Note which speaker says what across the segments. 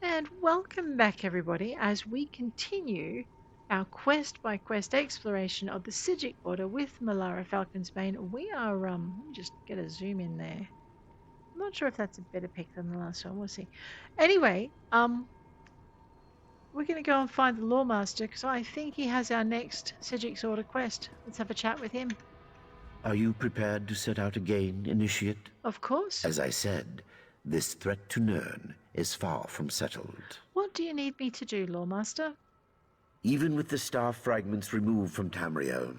Speaker 1: And welcome back, everybody, as we continue our quest by quest exploration of the Psijics Order with Melari Falcon's Bane. We are, let me just get a zoom in there. I'm not sure if that's a better pick than the last one. We'll see. Anyway, we're going to go and find the Lawmaster because I think he has our next Psijics Order quest. Let's have a chat with him.
Speaker 2: Are you prepared to set out again, Initiate?
Speaker 1: Of course.
Speaker 2: As I said, this threat to Nirn is far from settled.
Speaker 1: What do you need me to do, Lawmaster?
Speaker 2: Even with the star fragments removed from Tamrith,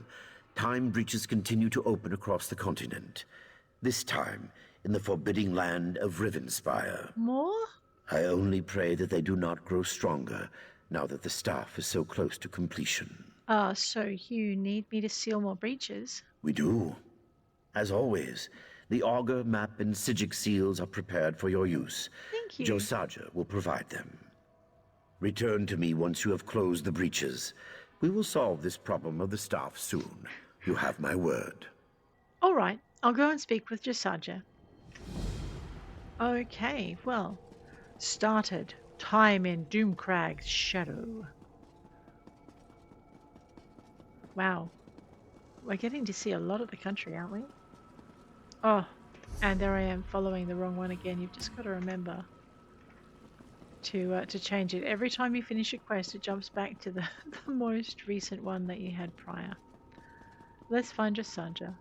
Speaker 2: time breaches continue to open across the continent. This time, in the forbidding land of Rivenspire.
Speaker 1: More?
Speaker 2: I only pray that they do not grow stronger, now that the staff is so close to completion.
Speaker 1: So you need me to seal more breaches?
Speaker 2: We do. As always, the auger, map, and Psijic seals are prepared for your use.
Speaker 1: Thank you.
Speaker 2: Josajeh will provide them. Return to me once you have closed the breaches. We will solve this problem of the staff soon. You have my word.
Speaker 1: All right, I'll go and speak with Josajeh. Okay, well, started. Time in Doomcrag's shadow. Wow. We're getting to see a lot of the country, aren't we? Oh, and there I am following the wrong one again. You've just got to remember to change it. Every time you finish a quest, it jumps back to the most recent one that you had prior. Let's find Josajeh.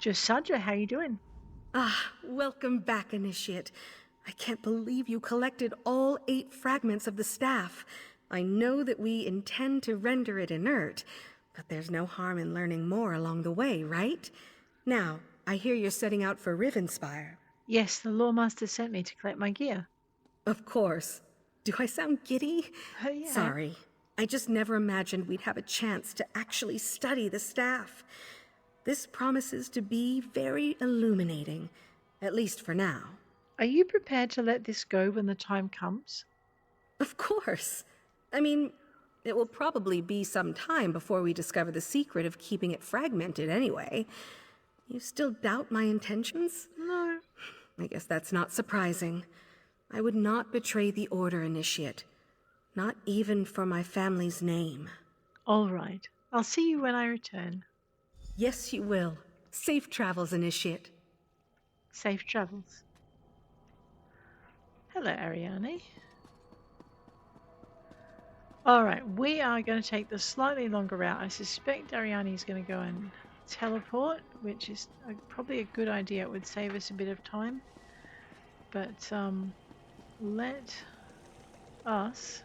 Speaker 1: Josajeh, how you doing?
Speaker 3: Ah, welcome back, Initiate. I can't believe you collected all 8 fragments of the staff. I know that we intend to render it inert, but there's no harm in learning more along the way, right? Now, I hear you're setting out for Rivenspire.
Speaker 1: Yes, the Lawmaster sent me to collect my gear.
Speaker 3: Of course. Do I sound giddy?
Speaker 1: Yeah.
Speaker 3: Sorry. I just never imagined we'd have a chance to actually study the staff. This promises to be very illuminating, at least for now.
Speaker 1: Are you prepared to let this go when the time comes?
Speaker 3: Of course. I mean, it will probably be some time before we discover the secret of keeping it fragmented anyway. You still doubt my intentions?
Speaker 1: No.
Speaker 3: I guess that's not surprising. I would not betray the Order, Initiate. Not even for my family's name.
Speaker 1: All right. I'll see you when I return.
Speaker 3: Yes, you will. Safe travels, Initiate.
Speaker 1: Safe travels. Hello, Ariane. All right, we are going to take the slightly longer route. I suspect Ariane is going to go and teleport, which is probably a good idea. It would save us a bit of time. But let us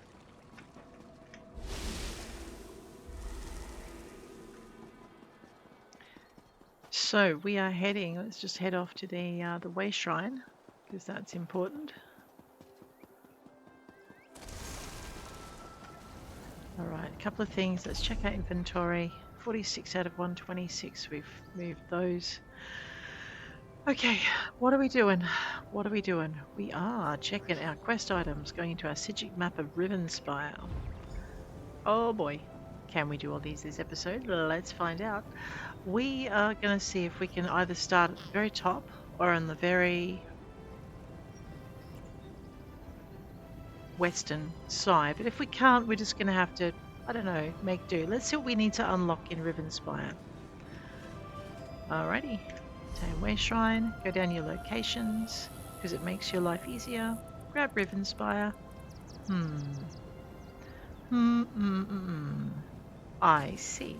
Speaker 1: So we are heading. Let's just head off to the Wayshrine because that's important. All right, a couple of things. Let's check out inventory. 46 out of 126. We've moved those. Okay, what are we doing? What are we doing? We are checking our quest items, going into our Psijic map of Rivenspire. Oh boy, can we do all these this episode? Let's find out. We are going to see if we can either start at the very top or on the very western side. But if we can't, we're just going to have to, I don't know, make do. Let's see what we need to unlock in Rivenspire. Alrighty. Tamrith Wayshrine. Go down your locations because it makes your life easier. Grab Rivenspire. I see.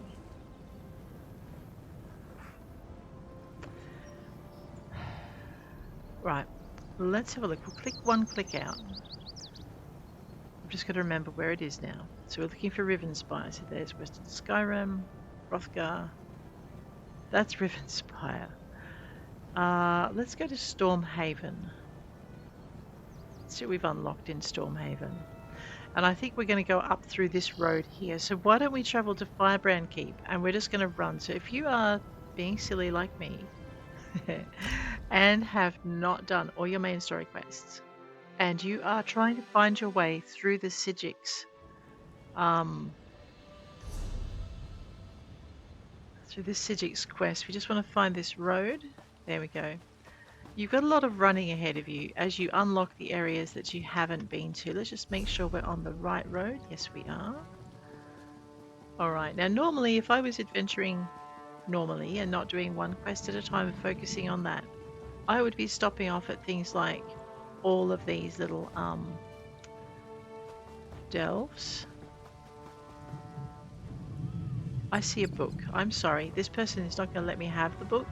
Speaker 1: Right, let's have a look. We'll click one, click out. I've just got to remember where it is now. So we're looking for Rivenspire. So there's Western Skyrim, Hrothgar. That's Rivenspire. Let's go to Stormhaven. Let's see what we've unlocked in Stormhaven. And I think we're going to go up through this road here. So why don't we travel to Firebrand Keep and we're just going to run. So if you are being silly like me and have not done all your main story quests and you are trying to find your way through the Psijics quest, we just want to find this road There we go. You've got a lot of running ahead of you as you unlock the areas that you haven't been to. Let's just make sure we're on the right road. Yes, we are. Alright, now normally if I was adventuring normally and not doing one quest at a time and focusing on that, I would be stopping off at things like all of these little delves. I see a book. I'm sorry, this person is not going to let me have the book.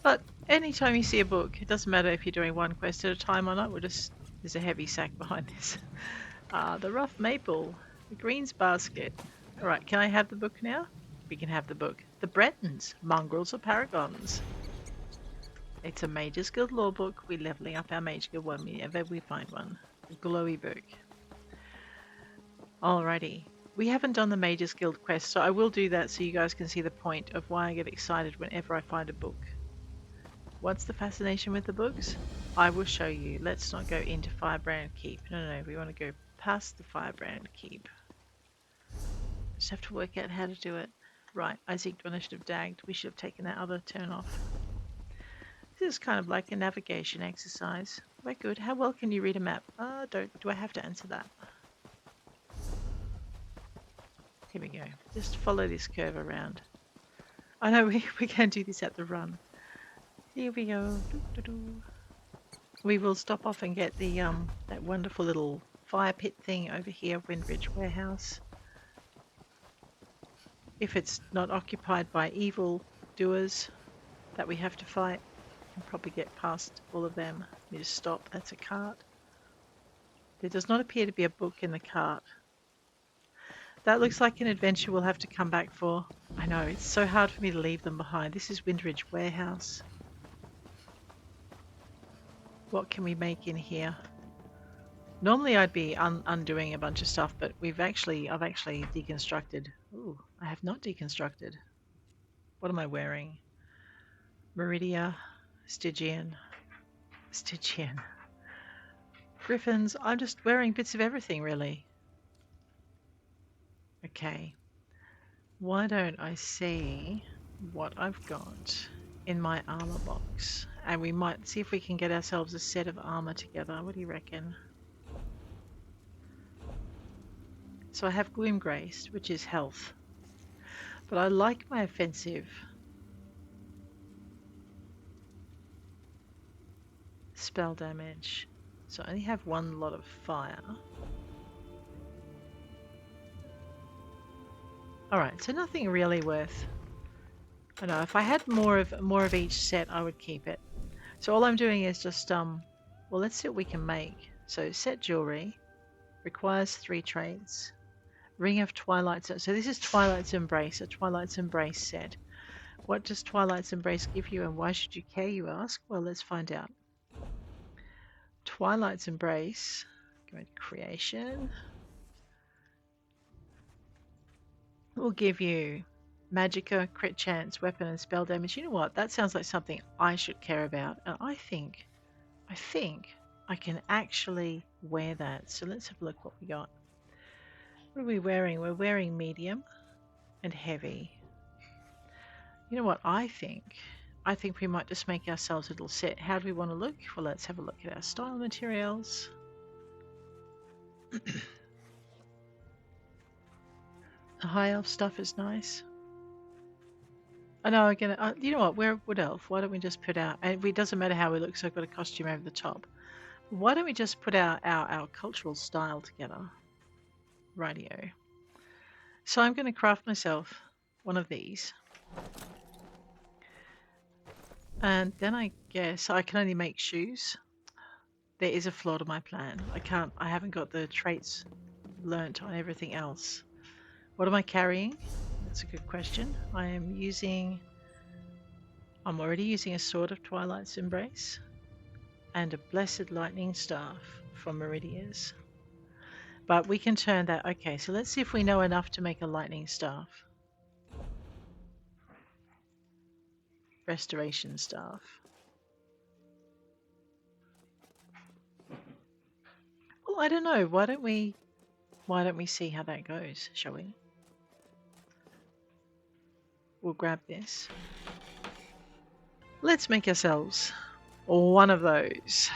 Speaker 1: But anytime you see a book, it doesn't matter if you're doing one quest at a time or not, there's a heavy sack behind this. The rough maple, the greens basket. Alright, can I have the book now? We can have the book. The Bretons, mongrels or paragons. It's a Mage's Guild lore book. We're leveling up our Mage Guild whenever we find one. A glowy book. Alrighty. We haven't done the Mage's Guild quest, so I will do that so you guys can see the point of why I get excited whenever I find a book. What's the fascination with the books? I will show you. Let's not go into Firebrand Keep. No, we want to go past the Firebrand Keep. Just have to work out how to do it. Right, Isaac, I should have dagged. We should have taken that other turn off. This is kind of like a navigation exercise. Quite good. How well can you read a map? Do I have to answer that? Here we go. Just follow this curve around. I know we can do this at the run. Here we go. We will stop off and get the that wonderful little fire pit thing over here, Windridge Warehouse. If it's not occupied by evil doers that we have to fight, we can probably get past all of them. Let me just stop. That's a cart. There does not appear to be a book in the cart. That looks like an adventure we'll have to come back for. I know, it's so hard for me to leave them behind. This is Windridge Warehouse. What can we make in here? Normally I'd be undoing a bunch of stuff, but I've actually deconstructed. Ooh, I have not deconstructed. What am I wearing? Meridia, Stygian. Griffins. I'm just wearing bits of everything, really. Okay. Why don't I see what I've got in my armor box? And we might see if we can get ourselves a set of armor together. What do you reckon? So I have Gloom Graced, which is health. But I like my offensive. Spell damage. So I only have one lot of fire. Alright, so nothing really worth. I know, if I had more of each set, I would keep it. So all I'm doing is just well, let's see what we can make. So set jewelry requires 3 traits. Ring of Twilight's. So this is Twilight's Embrace, a Twilight's Embrace set. What does Twilight's Embrace give you, and why should you care, you ask? Well, let's find out. Twilight's Embrace. Go into Creation. Will give you Magicka, crit chance, weapon and spell damage. You know what? That sounds like something I should care about. And I think I can actually wear that. So let's have a look what we got. What are we wearing? We're wearing medium and heavy. You know what I think? I think we might just make ourselves a little set. How do we want to look? Well, let's have a look at our style materials. The high elf stuff is nice. I know, I'm gonna. You know what? We're a wood elf. Why don't we just put our? It doesn't matter how we look, so I've got a costume over the top. Why don't we just put our cultural style together? Rightio. So I'm going to craft myself one of these, and then I guess I can only make shoes. There is a flaw to my plan. I haven't got the traits learnt on everything else. What am I carrying? That's a good question. I'm already using a Sword of Twilight's Embrace and a Blessed Lightning Staff from Meridia's. But we can turn that. Okay, so let's see if we know enough to make a lightning staff. restoration staff. Well, I don't know. Why don't we see how that goes, shall we? We'll grab this. Let's make ourselves one of those.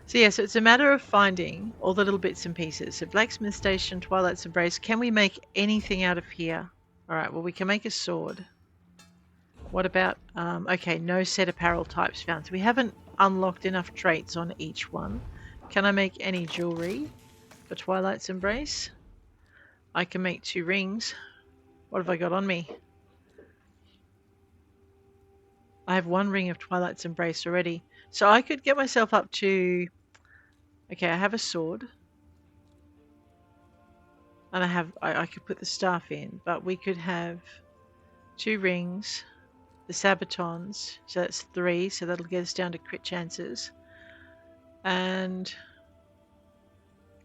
Speaker 1: So yeah, so it's a matter of finding all the little bits and pieces. So Blacksmith Station, Twilight's Embrace. Can we make anything out of here? Alright, well we can make a sword. What about, okay, no set apparel types found. So we haven't unlocked enough traits on each one. Can I make any jewelry for Twilight's Embrace? I can make 2 rings. What have I got on me? I have 1 ring of Twilight's Embrace already. So I could get myself up to... Okay, I have a sword. And I could put the staff in. But we could have 2 rings. The Sabatons. So that's 3. So that'll get us down to crit chances. And...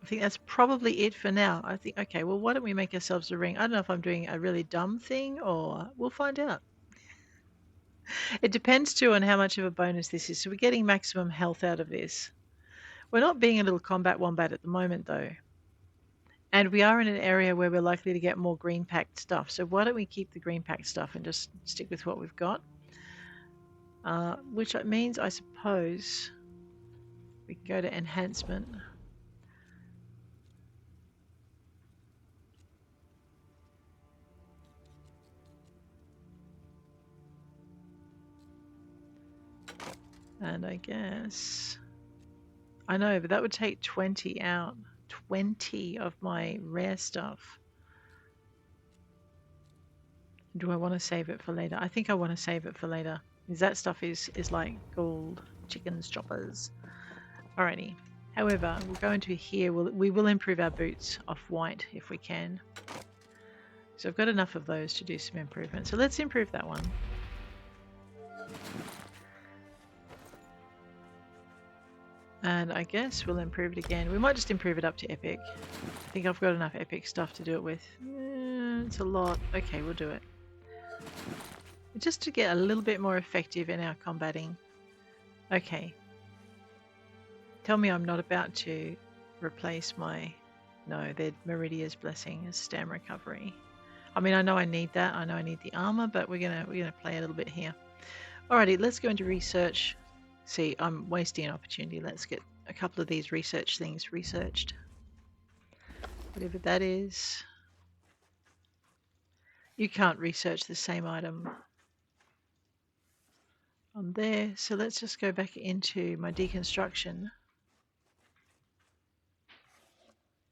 Speaker 1: I think that's probably it for now. I think, okay, well, why don't we make ourselves a ring? I don't know if I'm doing a really dumb thing or we'll find out. It depends too on how much of a bonus this is. So we're getting maximum health out of this. We're not being a little combat wombat at the moment though. And we are in an area where we're likely to get more green packed stuff. So why don't we keep the green packed stuff and just stick with what we've got? Which means, I suppose, we can go to enhancement. And I guess... I know, but that would take 20 out. 20 of my rare stuff. Do I want to save it for later? I think I want to save it for later. Because that stuff is like gold, chickens, choppers. Alrighty. However, we'll go into here. We will improve our boots off white if we can. So I've got enough of those to do some improvement. So let's improve that one. And I guess we'll improve it again. We might just improve it up to epic. I think I've got enough epic stuff to do it with. It's a lot. Okay, we'll do it. Just to get a little bit more effective in our combating. Okay. Tell me I'm not about to replace my... No, they're Meridia's Blessing as stam recovery. I mean, I know I need that. I know I need the armor, but we're gonna play a little bit here. Alrighty, let's go into research. See, I'm wasting an opportunity. Let's get a couple of these research things researched. Whatever that is. You can't research the same item on there. So let's just go back into my deconstruction.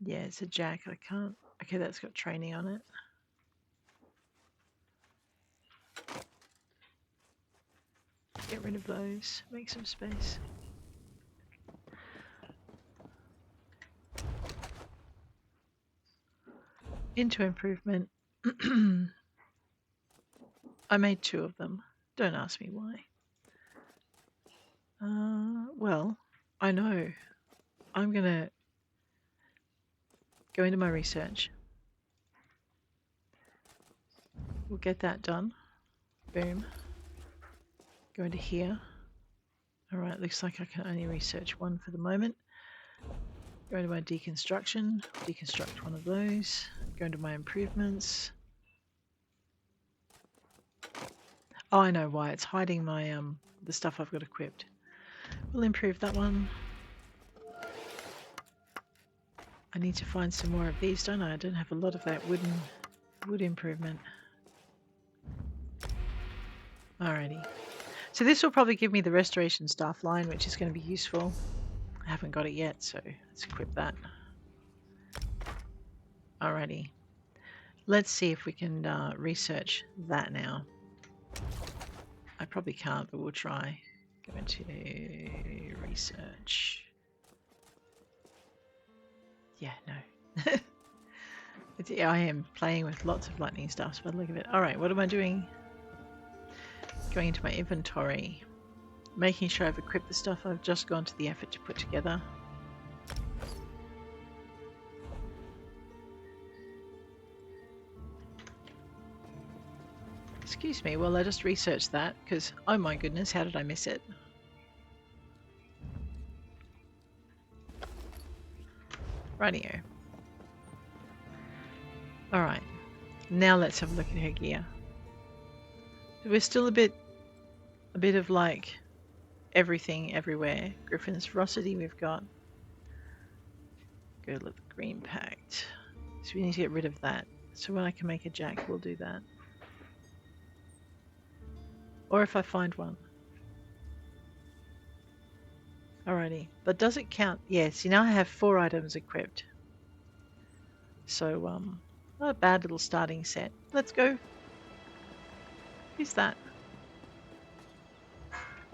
Speaker 1: Yeah, it's a jack. I can't. Okay, that's got training on it. Get rid of those. Make some space. Into improvement. I made 2 of them. Don't ask me why. Well, I know. I'm gonna go into my research. We'll get that done. Boom. Go into here. Alright, looks like I can only research 1 for the moment. Go into my deconstruction. Deconstruct 1 of those. Go into my improvements. Oh, I know why. It's hiding my the stuff I've got equipped. We'll improve that one. I need to find some more of these, don't I? I don't have a lot of that wood improvement. Alrighty. So this will probably give me the restoration staff line, which is going to be useful. I haven't got it yet, so let's equip that. Alrighty. Let's see if we can research that now. I probably can't, but we'll try. Go into research. Yeah, no. I am playing with lots of lightning stuff, but look at it. Alright, what am I doing? Going into my inventory. Making sure I've equipped the stuff I've just gone to the effort to put together. Excuse me, well I just researched that because, oh my goodness, how did I miss it? Rightio. Alright, now let's have a look at her gear. We're still a bit of like everything everywhere. Griffin's Ferocity we've got. Girdle of the Green Pact. So we need to get rid of that. So when I can make a jack, we'll do that. Or if I find one. Alrighty. But does it count? Yeah, see now I have 4 items equipped. So, not a bad little starting set. Let's go. Who's that?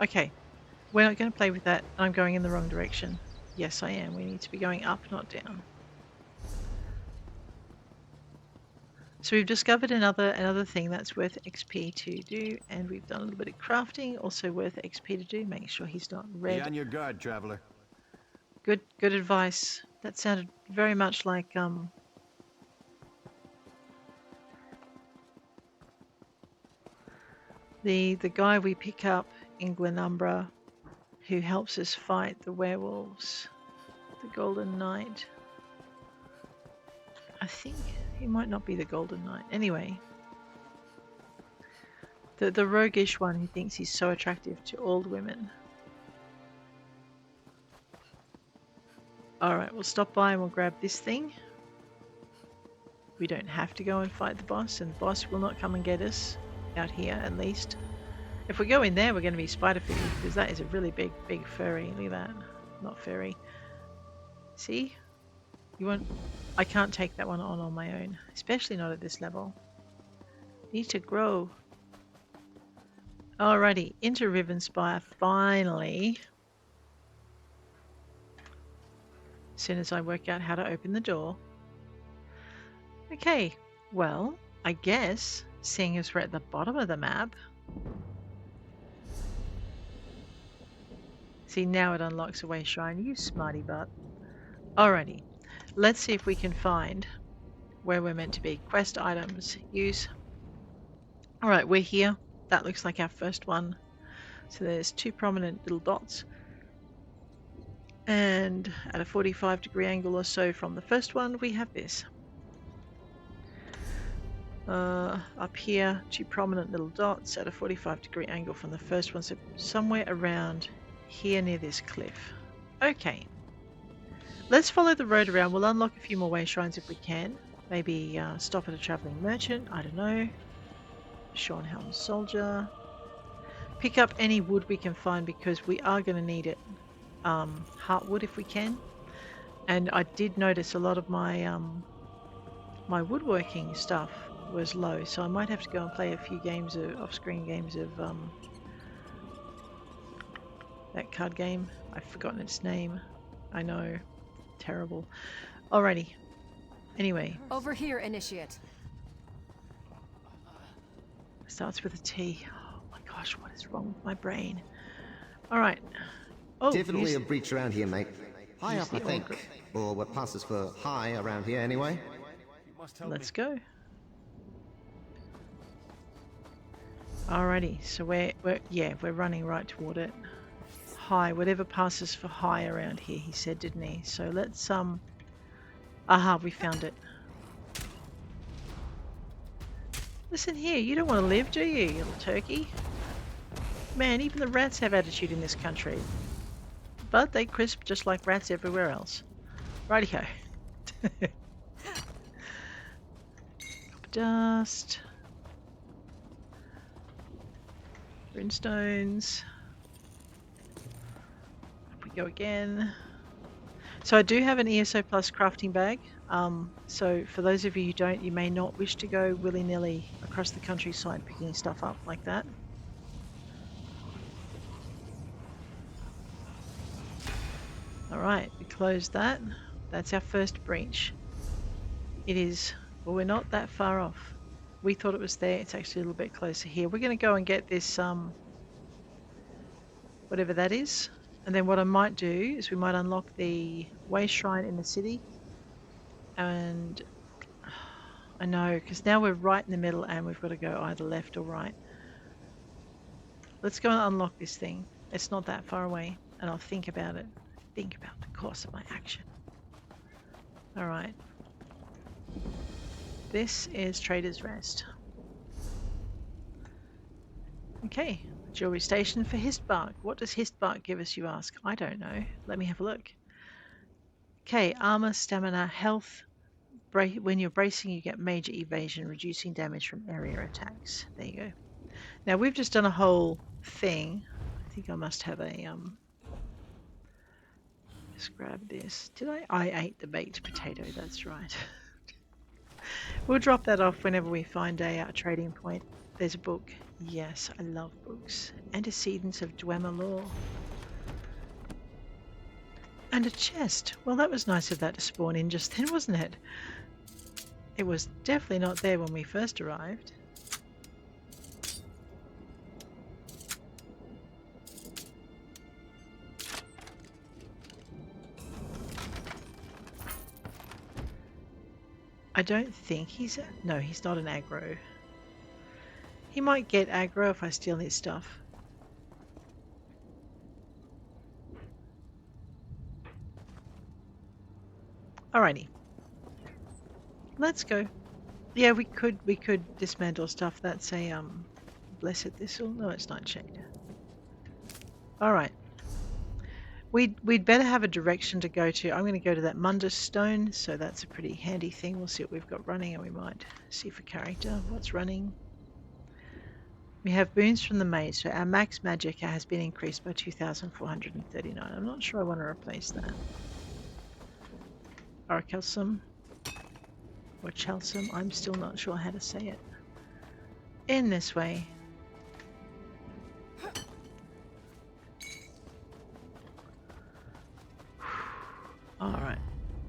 Speaker 1: Okay. We're not going to play with that. I'm going in the wrong direction. Yes, I am. We need to be going up, not down. So we've discovered another thing that's worth XP to do, and we've done a little bit of crafting, also worth XP to do. Make sure he's not red.
Speaker 4: Be on your guard, traveler.
Speaker 1: Good advice. That sounded very much like the guy we pick up in Glenumbra, who helps us fight the werewolves, the Golden Knight. I think he might not be the Golden Knight. Anyway, the roguish one who thinks he's so attractive to old women. Alright, we'll stop by and we'll grab this thing. We don't have to go and fight the boss, and the boss will not come and get us out here at least. If we go in there, we're going to be spider fitted because that is a really big furry. Look at that. Not furry. See? You won't. I can't take that one on my own, especially not at this level. Need to grow. Alrighty, into Rivenspire finally. As soon as I work out how to open the door. Okay, well, I guess seeing as we're at the bottom of the map. See, now it unlocks a Wayshrine. You smarty butt. Alrighty. Let's see if we can find where we're meant to be. Quest items. Use. Alright, we're here. That looks like our first one. So there's 2 prominent little dots. And at a 45-degree angle or so from the first one, we have this. Up here, 2 prominent little dots at a 45-degree angle from the first one. So somewhere around here near this cliff. Okay. Let's follow the road around. We'll unlock a few more Wayshrines if we can. Maybe stop at a travelling merchant. I don't know. Shornhelm Soldier. Pick up any wood we can find because we are going to need it. Heartwood if we can. And I did notice a lot of my my woodworking stuff was low, so I might have to go and play a few games of off-screen games of that card game. I've forgotten its name. I know. Terrible. Alrighty. Anyway.
Speaker 5: Over here, Initiate.
Speaker 1: Starts with a T. Oh my gosh, what is wrong with my brain? Alright. Oh,
Speaker 6: definitely a breach around here, mate. High up, I think.
Speaker 1: Augur.
Speaker 6: Or what passes for high around here anyway.
Speaker 1: Let's go. Alrighty, so we're running right toward it. High, whatever passes for high around here, he said, didn't he? So let's aha, we found it. Listen here, you don't want to live, do you, you little turkey? Man, even the rats have attitude in this country. But they crisp just like rats everywhere else. Rightio. Copper dust. Runestones. Up we go again. So I do have an ESO Plus crafting bag. So for those of you who don't, you may not wish to go willy-nilly across the countryside picking stuff up like that. Alright, we closed that. That's our first breach. It is, well, we're not that far off. We thought it was there, it's actually a little bit closer here. We're going to go and get this, whatever that is. And then what I might do is we might unlock the Wayshrine in the city. And I know, because now we're right in the middle and we've got to go either left or right. Let's go and unlock this thing. It's not that far away, and I'll think about it. Think about the course of my action. Alright. This is Trader's Rest. Okay, jewelry station for Hist Bark. What does Hist Bark give us, you ask? I don't know. Let me have a look. Okay, armor, stamina, health. When you're bracing, you get major evasion, reducing damage from area attacks. There you go. Now we've just done a whole thing. I think I must have a Just grab this. Did I? I ate the baked potato. That's right. We'll drop that off whenever we find a trading point. There's a book. Yes, I love books. Antecedents of Dwemer lore. And a chest. Well, that was nice of that to spawn in just then, wasn't it? It was definitely not there when we first arrived. I don't think he's... No, he's not an aggro. He might get aggro if I steal his stuff. Alrighty. Let's go. Yeah, we could dismantle stuff. That's a blessed thistle. No, it's nightshade. Alright. We'd better have a direction to go to. I'm going to go to that mundus stone, so that's a pretty handy thing. We'll see what we've got running, and we might see for character what's running. We have boons from the maze, so our max magic has been increased by 2,439. I'm not sure I want to replace that. Aracelsum or Chelsum, I'm still not sure how to say it. In this way. Alright,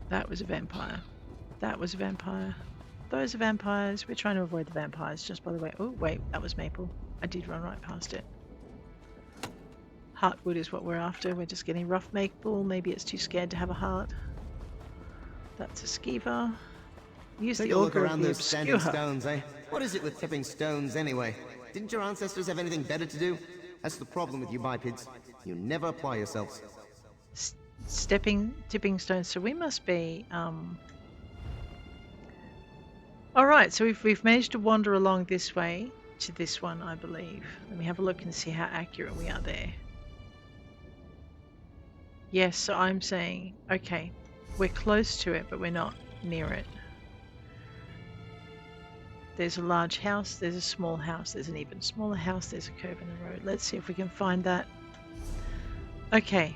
Speaker 1: that was a vampire. That was a vampire. Those are vampires. We're trying to avoid the vampires, just by the way. Oh, wait, that was maple. I did run right past it. Heartwood is what we're after. We're just getting rough maple. Maybe it's too scared to have a heart. That's a skeever. Use
Speaker 6: Take
Speaker 1: the
Speaker 6: a look
Speaker 1: auger
Speaker 6: around
Speaker 1: of the
Speaker 6: those standing
Speaker 1: obscure.
Speaker 6: stones, eh? What is it with tipping stones anyway? Didn't your ancestors have anything better to do? That's the problem with you bipeds. You never apply yourselves.
Speaker 1: Tipping stones. So we must be. All right. So we've managed to wander along this way to this one, I believe. Let me have a look and see how accurate we are there. Yes. So I'm saying, okay, we're close to it, but we're not near it. There's a large house. There's a small house. There's an even smaller house. There's a curve in the road. Let's see if we can find that. Okay.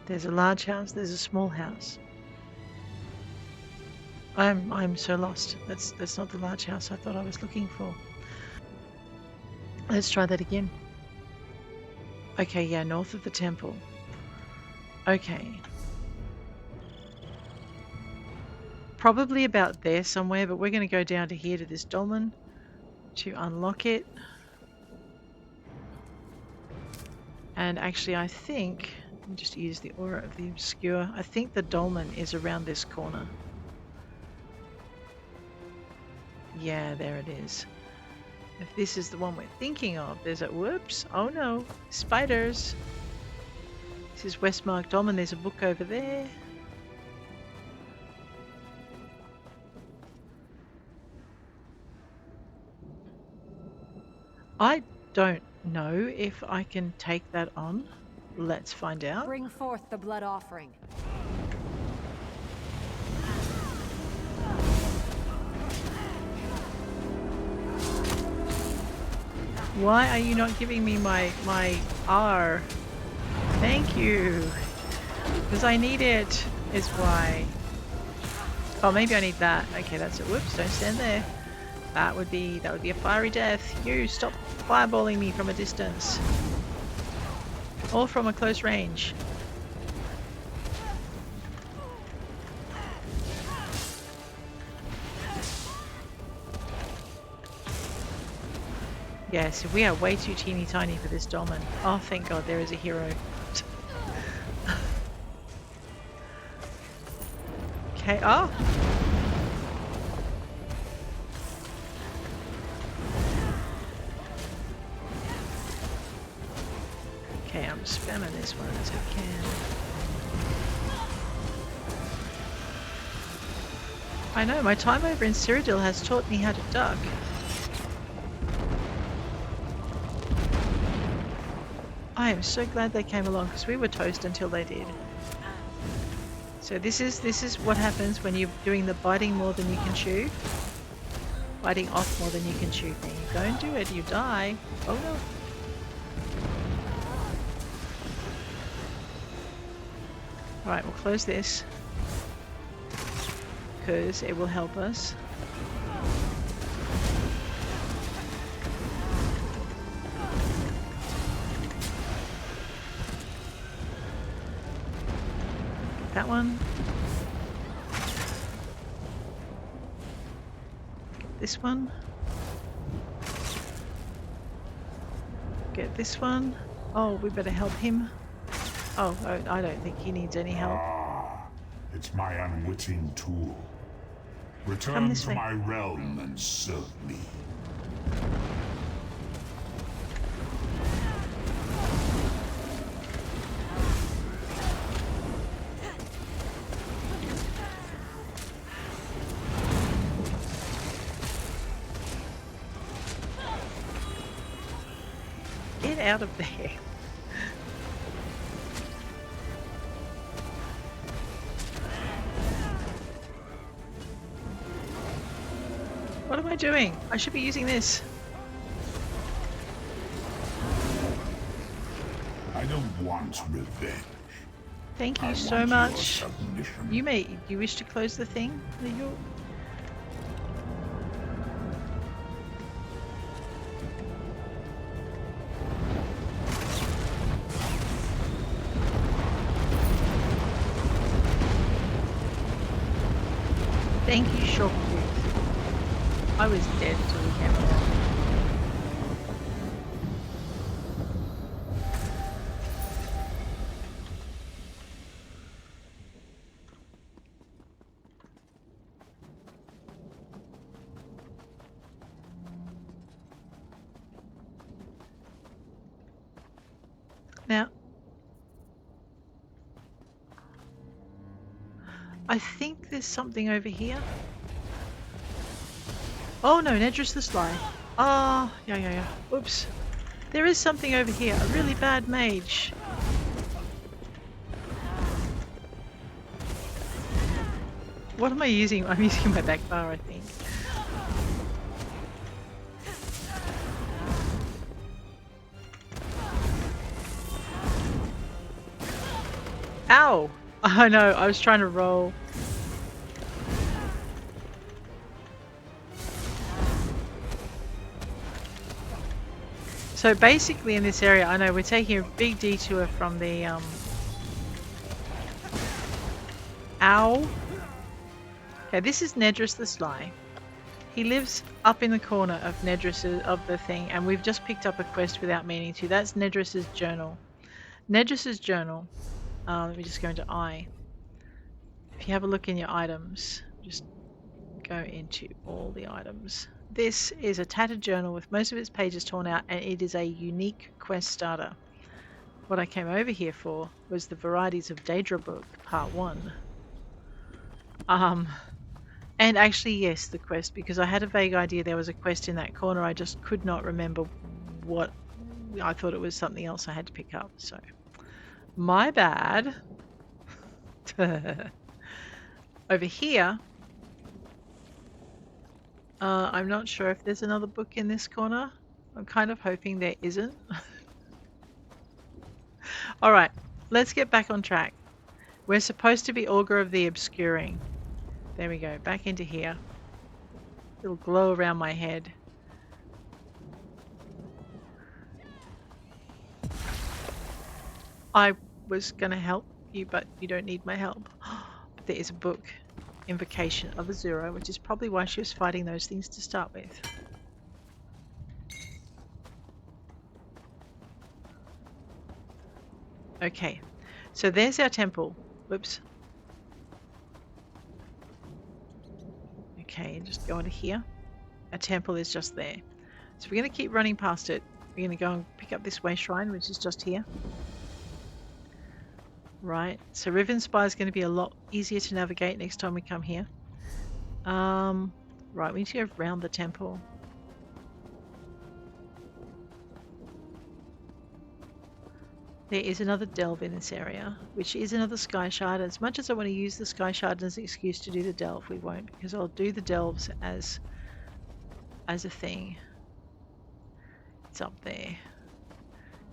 Speaker 1: There's a large house, there's a small house. I'm so lost. That's not the large house I thought I was looking for. Let's try that again. Okay, yeah, north of the temple. Okay. Probably about there somewhere, but we're going to go down to here to this dolmen to unlock it. And actually I think... just use the aura of the obscure. I think the dolmen is around this corner. Yeah, there it is. If this is the one we're thinking of, there's a... whoops! Oh no! Spiders! This is Westmark Dolmen. There's a book over there. I don't know if I can take that on. Let's find out.
Speaker 4: Bring forth the blood offering.
Speaker 1: Why are you not giving me my R? Thank you. Because I need it, is why. Oh, maybe I need that. Okay, that's it. Whoops, don't stand there. That would be a fiery death. You stop fireballing me from a distance. Or from a close range. Yes, we are way too teeny tiny for this dolmen. Oh, thank God there is a hero. Okay, oh! I'm spamming this one as I can. I know, my time over in Cyrodiil has taught me how to duck. I am so glad they came along because we were toast until they did. So this is what happens when you're doing the biting more than you can chew. Biting off more than you can chew thing. Don't do it, you die. Oh no. Alright, we'll close this because it will help us. That one. Get this one. Get this one. Oh, we better help him. Oh, I don't think he needs any help.
Speaker 4: Ah, it's my unwitting tool. Return to my realm and serve me.
Speaker 1: Get out of there. What am I doing? I should be using this.
Speaker 4: I don't want revenge.
Speaker 1: Thank you
Speaker 4: I
Speaker 1: so
Speaker 4: want your
Speaker 1: much.
Speaker 4: submission.
Speaker 1: You wish to close the thing? Thank you, Shocktooth. I was dead until we came along. Now, I think there's something over here. Oh no, Nedras the Sly. Ah, yeah. Oops. There is something over here. A really bad mage. What am I using? I'm using my back bar, I think. Ow! Oh no, I was trying to roll. So basically in this area, I know we're taking a big detour from the Ow. Okay, this is Nedras the Sly. He lives up in the corner of of the thing, and we've just picked up a quest without meaning to. That's Nedras's journal. Nedras's journal. Let me just go into Eye. If you have a look in your items, just go into all the items. This is a tattered journal with most of its pages torn out, and it is a unique quest starter. What I came over here for was the Varieties of Daedra book, part 1. And actually, yes, the quest, because I had a vague idea there was a quest in that corner. I just could not remember what. I thought it was something else I had to pick up, so my bad. Over here, I'm not sure if there's another book in this corner. I'm kind of hoping there isn't. Alright, let's get back on track. We're supposed to be Augur of the Obscuring. There we go, back into here. Little glow around my head. I was gonna help you, but you don't need my help. But there is a book. Invocation of Azura, which is probably why she was fighting those things to start with. Okay, so there's our temple. Whoops. Okay, just go into here. Our temple is just there. So we're going to keep running past it. We're going to go and pick up this Wayshrine, which is just here. Right, so Rivenspire is going to be a lot easier to navigate next time we come here. Right, we need to go around the temple. There is another delve in this area, which is another Skyshard. As much as I want to use the Skyshard as an excuse to do the delve, we won't, because I'll do the delves as a thing. It's up there.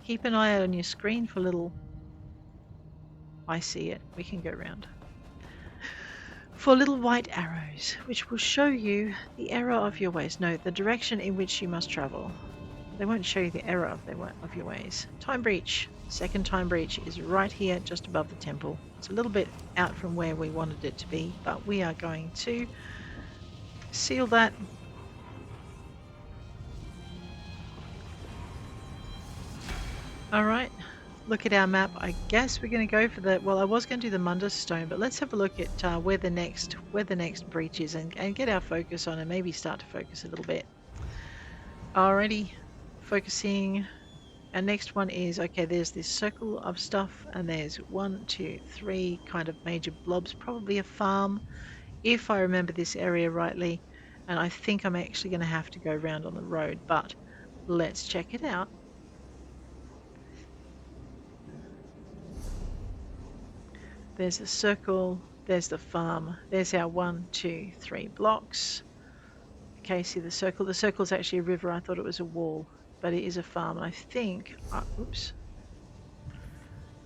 Speaker 1: Keep an eye out on your screen for little... I see it. We can go around. For little white arrows, which will show you the error of your ways. No, the direction in which you must travel. They won't show you the error of your ways. Time breach. Second time breach is right here, just above the temple. It's a little bit out from where we wanted it to be, but we are going to seal that. Alright, look at our map. I guess we're going to go for the... Well, I was going to do the mundus stone, but let's have a look at where the next breach is and get our focus on and maybe start to focus a little bit. Alrighty, focusing. Our next one is, okay, there's this circle of stuff and there's 1, 2, 3 kind of major blobs, probably a farm, if I remember this area rightly. And I think I'm actually going to have to go around on the road, but let's check it out. There's a circle, there's the farm, there's our 1, 2, 3 blocks. Okay, see the circle? The circle is actually a river. I thought it was a wall, but it is a farm. I think, oops.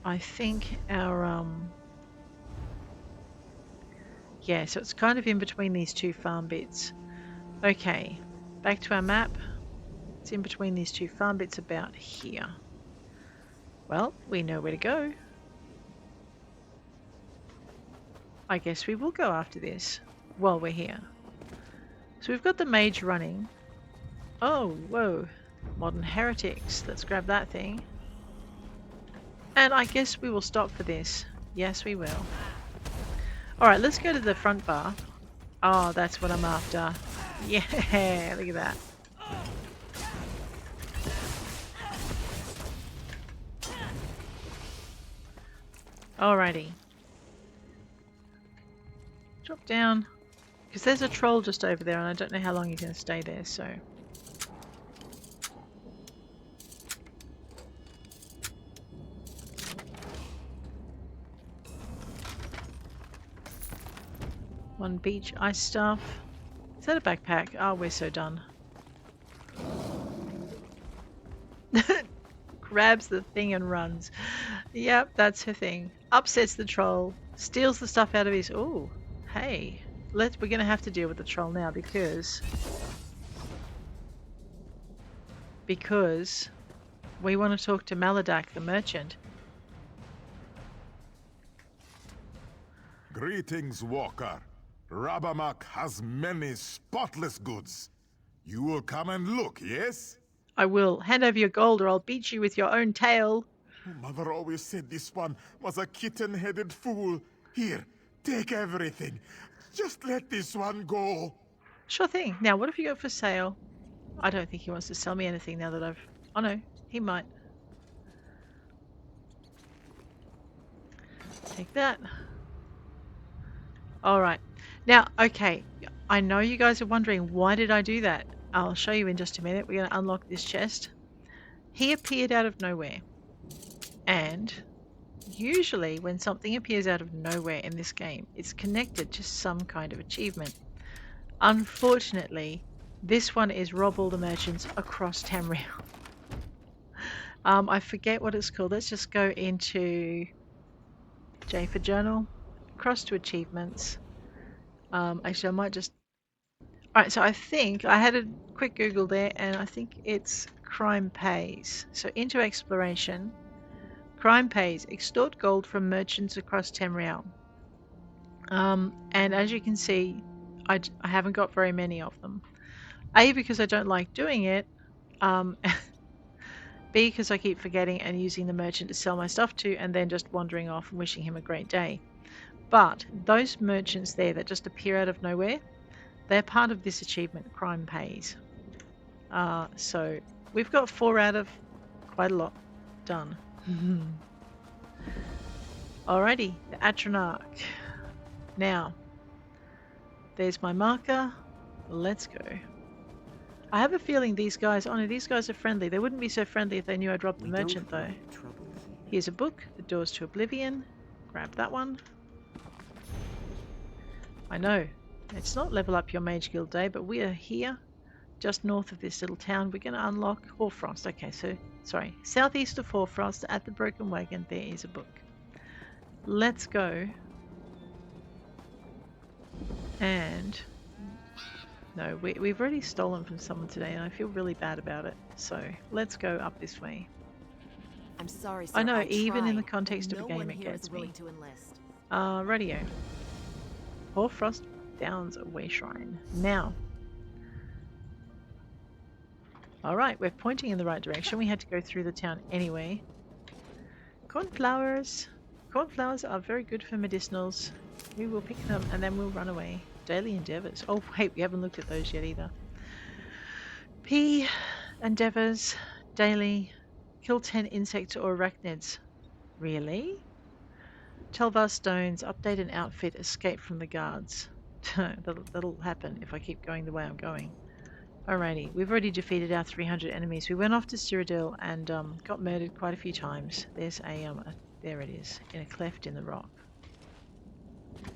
Speaker 1: I think our, yeah, so it's kind of in between these two farm bits. Okay, back to our map. It's in between these two farm bits about here. Well, we know where to go. I guess we will go after this while we're here. So we've got the mage running. Oh, whoa. Modern heretics. Let's grab that thing. And I guess we will stop for this. Yes, we will. Alright, let's go to the front bar. Oh, that's what I'm after. Yeah, look at that. Alrighty. Drop down. Because there's a troll just over there and I don't know how long he's going to stay there, so... One beach ice staff. Is that a backpack? Oh, we're so done. Grabs the thing and runs. Yep, that's her thing. Upsets the troll. Steals the stuff out of his... Ooh, hey. We're going to have to deal with the troll now because we want to talk to Maladak the merchant.
Speaker 5: Greetings, Walker. Rabamak has many spotless goods. You will come and look, yes?
Speaker 1: I will. Hand over your gold or I'll beat you with your own tail.
Speaker 5: Mother always said this one was a kitten-headed fool. Here, take everything. Just let this one go.
Speaker 1: Sure thing. Now, what have you got for sale? I don't think he wants to sell me anything now that I've... Oh no, he might. Take that. Alright. Now, okay. I know you guys are wondering, why did I do that? I'll show you in just a minute. We're going to unlock this chest. He appeared out of nowhere. And... usually when something appears out of nowhere in this game, it's connected to some kind of achievement. Unfortunately, this one is rob all the merchants across Tamriel. I forget what it's called. Let's just go into J for journal, across to achievements. Actually, I might just... Alright, so I think I had a quick Google there and I think it's crime pays. So into exploration. Crime pays. Extort gold from merchants across Tamriel. And as you can see, I haven't got very many of them. A, because I don't like doing it. B, because I keep forgetting and using the merchant to sell my stuff to and then just wandering off and wishing him a great day. But those merchants there that just appear out of nowhere, they're part of this achievement, crime pays. So we've got 4 out of quite a lot done. Alrighty, the Atronach. Now, there's my marker. Let's go. I have a feeling these guys, oh no, these guys are friendly. They wouldn't be so friendly if they knew I dropped the merchant though. Here's a book, The Doors to Oblivion. Grab that one. I know, it's not level up your mage guild day, but we are here, just north of this little town. We're going to unlock Hoarfrost. Okay, so, sorry, southeast of Hoarfrost at the Broken Wagon, there is a book. Let's go. And no, we've already stolen from someone today and I feel really bad about it. So let's go up this way.
Speaker 7: I'm sorry, sir.
Speaker 1: I know,
Speaker 7: I
Speaker 1: even
Speaker 7: tried.
Speaker 1: in the context of
Speaker 7: No
Speaker 1: a game
Speaker 7: one
Speaker 1: it
Speaker 7: here
Speaker 1: gets
Speaker 7: is willing
Speaker 1: me.
Speaker 7: to enlist.
Speaker 1: Radio. Hoarfrost Downs Wayshrine. Now. Alright, we're pointing in the right direction. We had to go through the town anyway. Cornflowers. Cornflowers are very good for medicinals. We will pick them and then we'll run away. Daily endeavors. Oh wait, we haven't looked at those yet either. P endeavors. Daily. Kill 10 insects or arachnids. Really? Telvar stones. Update an outfit. Escape from the guards. That'll happen if I keep going the way I'm going. Alrighty, we've already defeated our 300 enemies. We went off to Cyrodiil and got murdered quite a few times. There's there it is, in a cleft in the rock.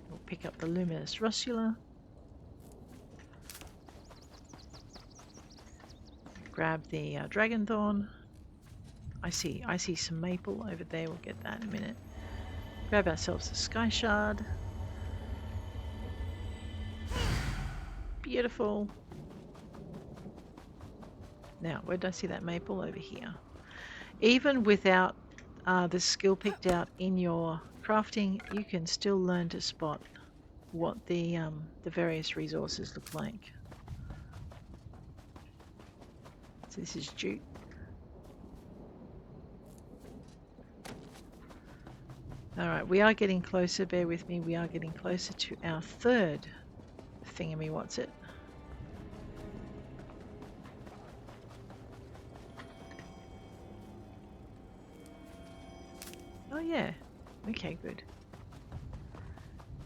Speaker 1: We'll pick up the luminous Rossula. Grab the dragon thorn. I see some maple over there. We'll get that in a minute. Grab ourselves a Skyshard. Beautiful. Now, where did I see that maple? Over here. Even without the skill picked out in your crafting, you can still learn to spot what the various resources look like. So this is jute. Alright, we are getting closer, bear with me, we are getting closer to our third thingamywhatsit. Oh yeah, okay, good.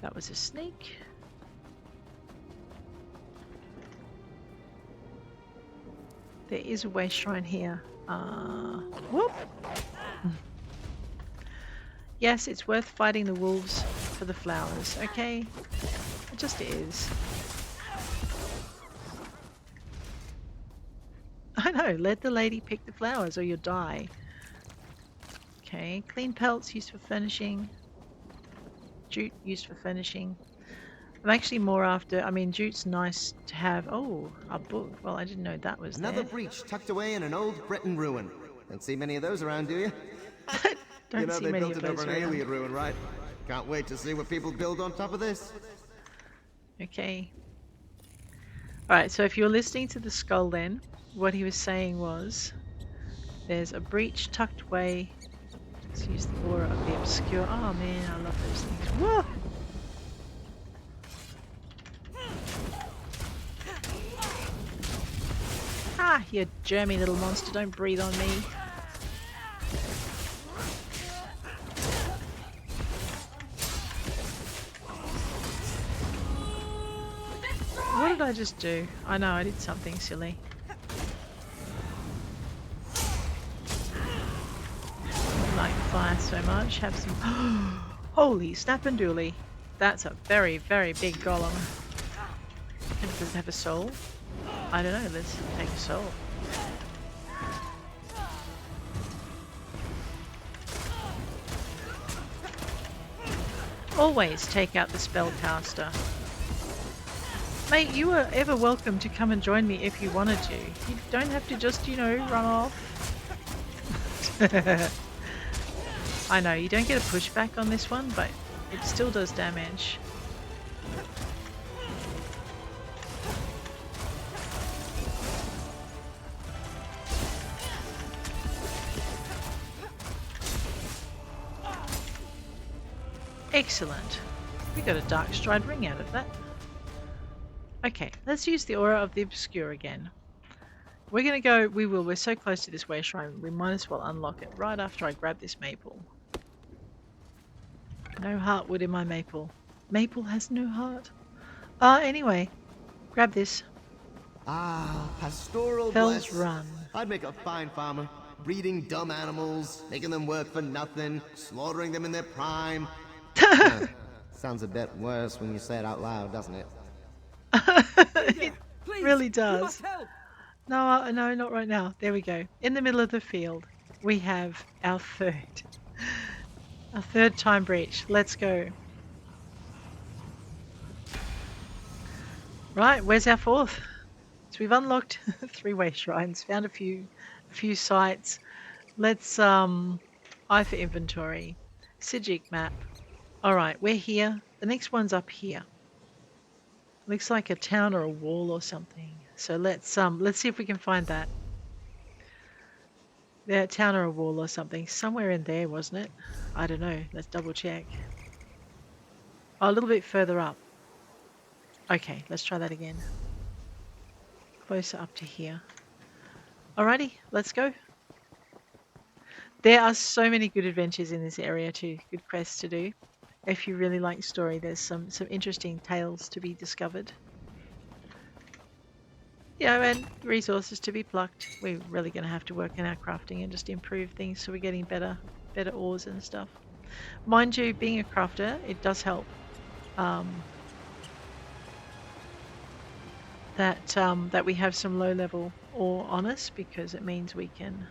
Speaker 1: That was a sneak. There is a wayshrine here. Whoop! Yes, it's worth fighting the wolves for the flowers, okay? It just is. I know, let the lady pick the flowers or you'll die. Okay, clean pelts used for furnishing. Jute used for furnishing. I'm actually more after, I mean, jute's nice to have. Oh, a book. Well, I didn't know that was
Speaker 6: Another
Speaker 1: there.
Speaker 6: breach tucked away in an old Breton ruin. Don't see many of those around, do you?
Speaker 1: Don't
Speaker 6: you know
Speaker 1: see
Speaker 6: they
Speaker 1: many
Speaker 6: built
Speaker 1: of
Speaker 6: it over
Speaker 1: those
Speaker 6: an
Speaker 1: around.
Speaker 6: alien ruin, right? Can't wait to see what people build on top of this.
Speaker 1: Okay. Alright, so if you're listening to the skull then, what he was saying was, there's a breach tucked away. Let's use the aura of the obscure. Oh man, I love those things. Whoa! Ah, you germy little monster, don't breathe on me. What did I just do? I know, I did something silly. I like fire so much. Have some... Holy snap and dooly. That's a very, very big golem. And does it have a soul? I don't know, let's take a soul. Always take out the spellcaster. Mate, you are ever welcome to come and join me if you wanted to. You don't have to just, you know, run off. I know, you don't get a pushback on this one, but it still does damage. Excellent. We got a dark stride ring out of that. Okay, let's use the aura of the obscure again. We're gonna go, we're so close to this wayshrine, we might as well unlock it right after I grab this maple. No heartwood in my maple. Maple has no heart. Anyway, grab this.
Speaker 6: Ah, pastoral
Speaker 1: Fells
Speaker 6: bless.
Speaker 1: Run.
Speaker 6: I'd make a fine farmer. Breeding dumb animals, making them work for nothing, slaughtering them in their prime. Sounds a bit worse when you say it out loud, doesn't it?
Speaker 1: It really does. No, no, not right now. There we go. In the middle of the field, we have our third time breach. Let's go. Right, where's our fourth? So we've unlocked 3 Wayshrines, found a few sites. Let's eye for inventory. Psijic map. All right, we're here. The next one's up here. Looks like a town or a wall or something. So let's see if we can find that. Yeah, town or a wall or something. Somewhere in there, wasn't it? I don't know. Let's double check. Oh, a little bit further up. Okay, let's try that again. Closer up to here. Alrighty, let's go. There are so many good adventures in this area too. Good quests to do. If you really like story, there's some interesting tales to be discovered. Yeah, and resources to be plucked. We're really going to have to work on our crafting and just improve things so we're getting better ores and stuff. Mind you, being a crafter, it does help that we have some low level ore on us, because it means we can...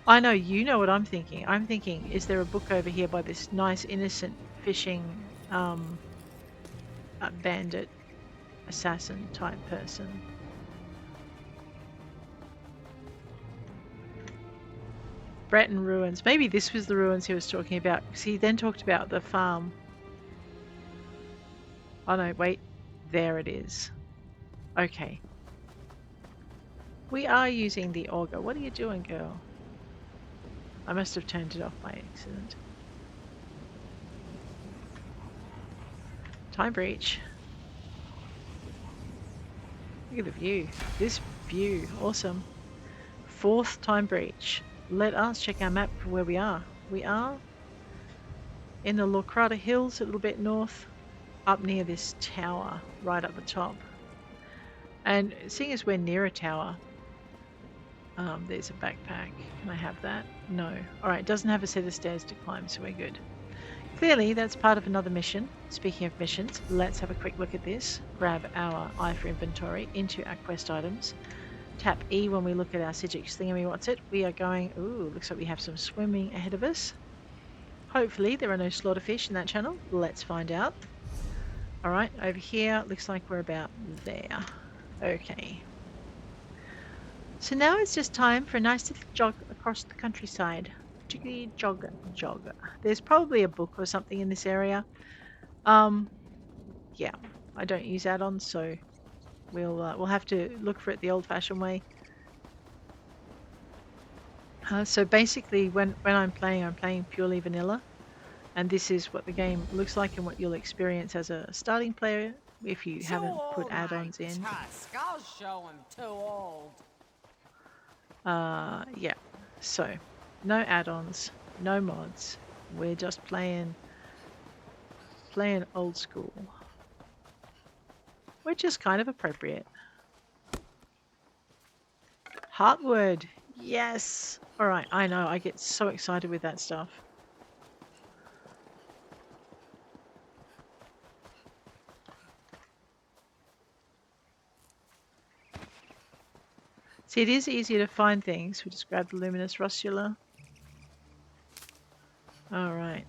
Speaker 1: I know, you know what I'm thinking. I'm thinking, is there a book over here by this nice innocent fishing bandit assassin type person? Breton ruins. Maybe this was the ruins he was talking about, because he then talked about the farm. Oh no, wait. There it is. Okay. We are using the auger. What are you doing, girl? I must have turned it off by accident. Time breach. Look at the view. This view. Awesome. 4th time breach. Let us check our map for where we are. We are in the Lagra Hills, a little bit north, up near this tower, right up the top. And seeing as we're near a tower, there's a backpack. Can I have that? No. Alright, it doesn't have a set of stairs to climb, so we're good. Clearly, that's part of another mission. Speaking of missions, let's have a quick look at this. Grab our eye for inventory into our quest items. Tap E when we look at our Psijics thingamywhatsit. We are going... Ooh, looks like we have some swimming ahead of us. Hopefully there are no slaughterfish in that channel. Let's find out. Alright, over here, looks like we're about there. Okay. So now it's just time for a nice little jog across the countryside. Particularly jog. There's probably a book or something in this area. Yeah, I don't use add-ons, so we'll have to look for it the old-fashioned way. So basically, when I'm playing purely vanilla, and this is what the game looks like and what you'll experience as a starting player if you haven't put add-ons in.
Speaker 8: I'll show him too old.
Speaker 1: Yeah, so no add-ons, no mods. We're just playing old school, which is kind of appropriate. Heartwood, yes. All right, I know, I get so excited with that stuff. See, it is easier to find things. We just grab the luminous rustula. Alright.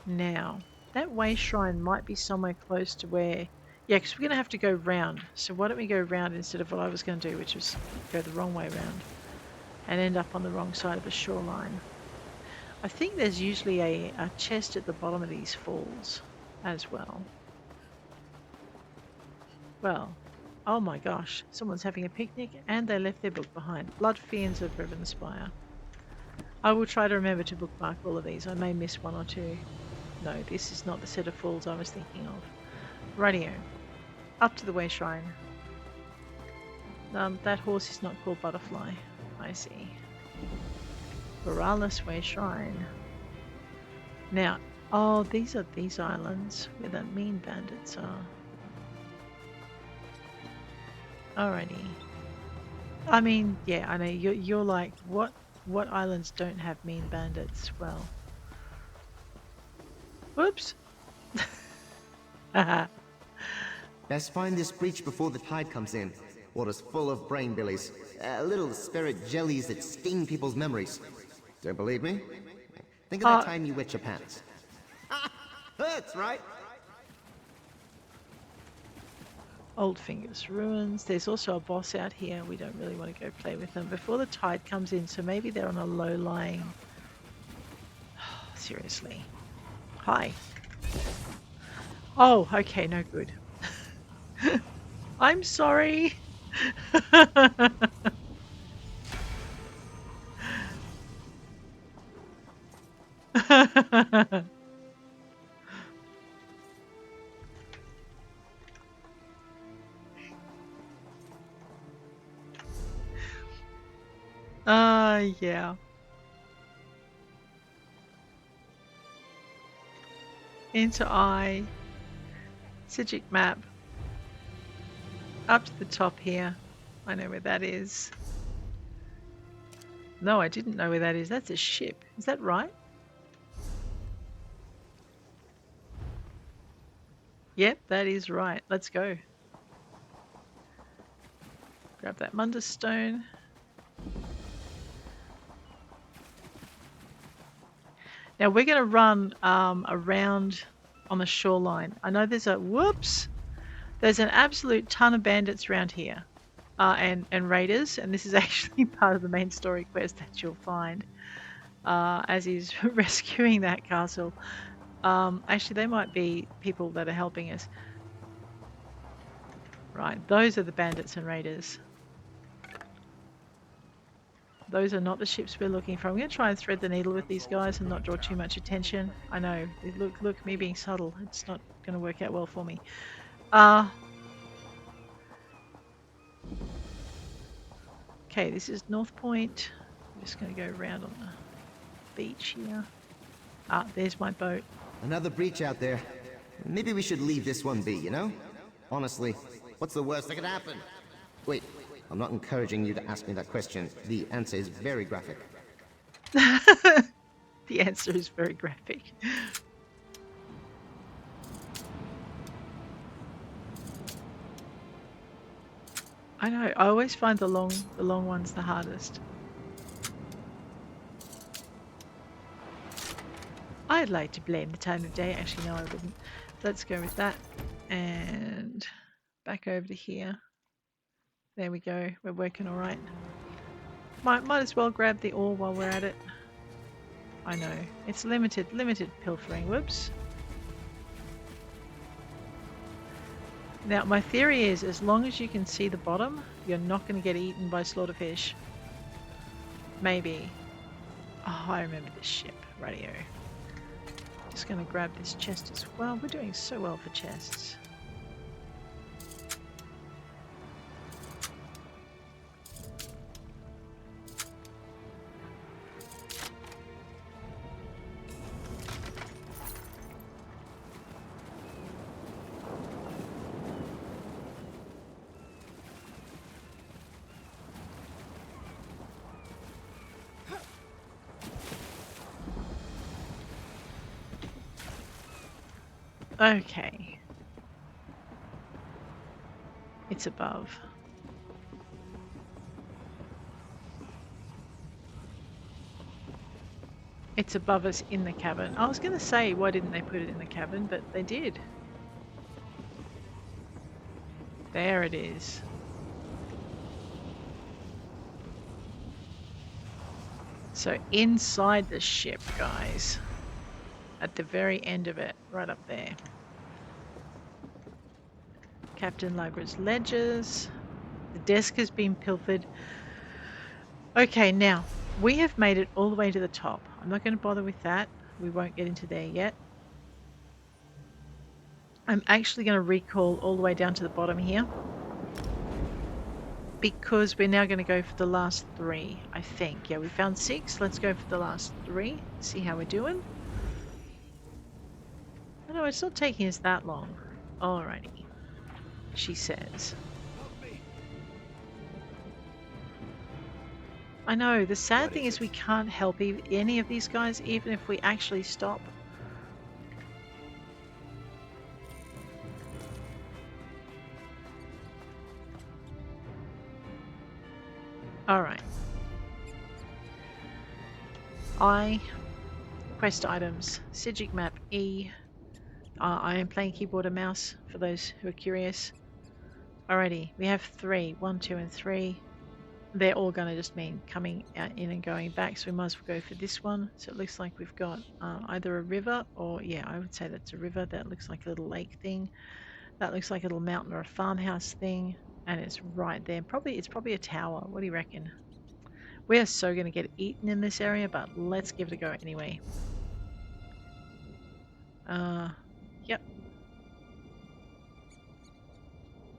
Speaker 1: Now, that Wayshrine might be somewhere close to where... Yeah, because we're going to have to go round. So why don't we go round instead of what I was going to do, which was go the wrong way round. And end up on the wrong side of the shoreline. I think there's usually a chest at the bottom of these falls as well. Well... Oh my gosh, someone's having a picnic and they left their book behind. Bloodfiends of Rivenspire. I will try to remember to bookmark all of these. I may miss one or two. No, this is not the set of falls I was thinking of. Rightio. Up to the Wayshrine. That horse is not called Butterfly. I see. Varieties Wayshrine. Now, oh, these are these islands where the mean bandits are. Alrighty. I mean, yeah, I know you're like, what islands don't have mean bandits? Well, whoops.
Speaker 6: Best find this breach before the tide comes in. Water's full of brain billies. Little spirit jellies that sting people's memories. Don't believe me? Think of that time you wet your pants. Hurts, right?
Speaker 1: Old Fingers Ruins. There's also a boss out here. We don't really want to go play with them before the tide comes in, so maybe they're on a low-lying... Seriously. Hi. Oh, okay, no good. I'm sorry. Yeah. Into Psijic map. Up to the top here. I know where that is. No, I didn't know where that is. That's a ship. Is that right? Yep, that is right. Let's go. Grab that mundus stone. Now we're going to run around on the shoreline. I know there's there's an absolute ton of bandits around here and raiders, and this is actually part of the main story quest that you'll find as he's rescuing that castle. Actually, they might be people that are helping us. Right, those are the bandits and raiders. Those are not the ships we're looking for. I'm going to try and thread the needle with these guys and not draw too much attention. I know. Look, me being subtle. It's not going to work out well for me. Okay, this is North Point. I'm just going to go around on the beach here. Ah, there's my boat.
Speaker 6: Another breach out there. Maybe we should leave this one be, you know? Honestly, what's the worst that could happen? Wait. I'm not encouraging you to ask me that question. The answer is very graphic.
Speaker 1: The answer is very graphic. I know, I always find the long ones the hardest. I'd like to blame the time of day. Actually, no, I wouldn't. Let's go with that. And back over to here. There we go. We're working all right. Might as well grab the ore while we're at it. I know. It's limited pilfering. Whoops. Now, my theory is as long as you can see the bottom, you're not going to get eaten by slaughterfish. Maybe. Oh, I remember this ship. Radio. Just going to grab this chest as well. We're doing so well for chests. Okay. It's above. It's above us in the cabin. I was going to say, why didn't they put it in the cabin? But they did. There it is. So inside the ship, guys. At the very end of it, right up there. Captain Lagra's ledgers. The desk has been pilfered. Okay, now, we have made it all the way to the top. I'm not going to bother with that. We won't get into there yet. I'm actually going to recall all the way down to the bottom here. Because we're now going to go for the last 3, I think. Yeah, we found 6. Let's go for the last 3. See how we're doing. I know, it's not taking us that long. Alrighty. She says. I know, the sad thing is we can't help any of these guys, even if we actually stop. Alright. Quest items. Psijic map E. I am playing keyboard and mouse, for those who are curious. Alrighty, we have 3. 1, 2, and 3. They're all going to just mean coming in and going back, so we might as well go for this one. So it looks like we've got either a river or, yeah, I would say that's a river. That looks like a little lake thing. That looks like a little mountain or a farmhouse thing. And it's right there. It's probably a tower. What do you reckon? We are so going to get eaten in this area, but let's give it a go anyway. Yep.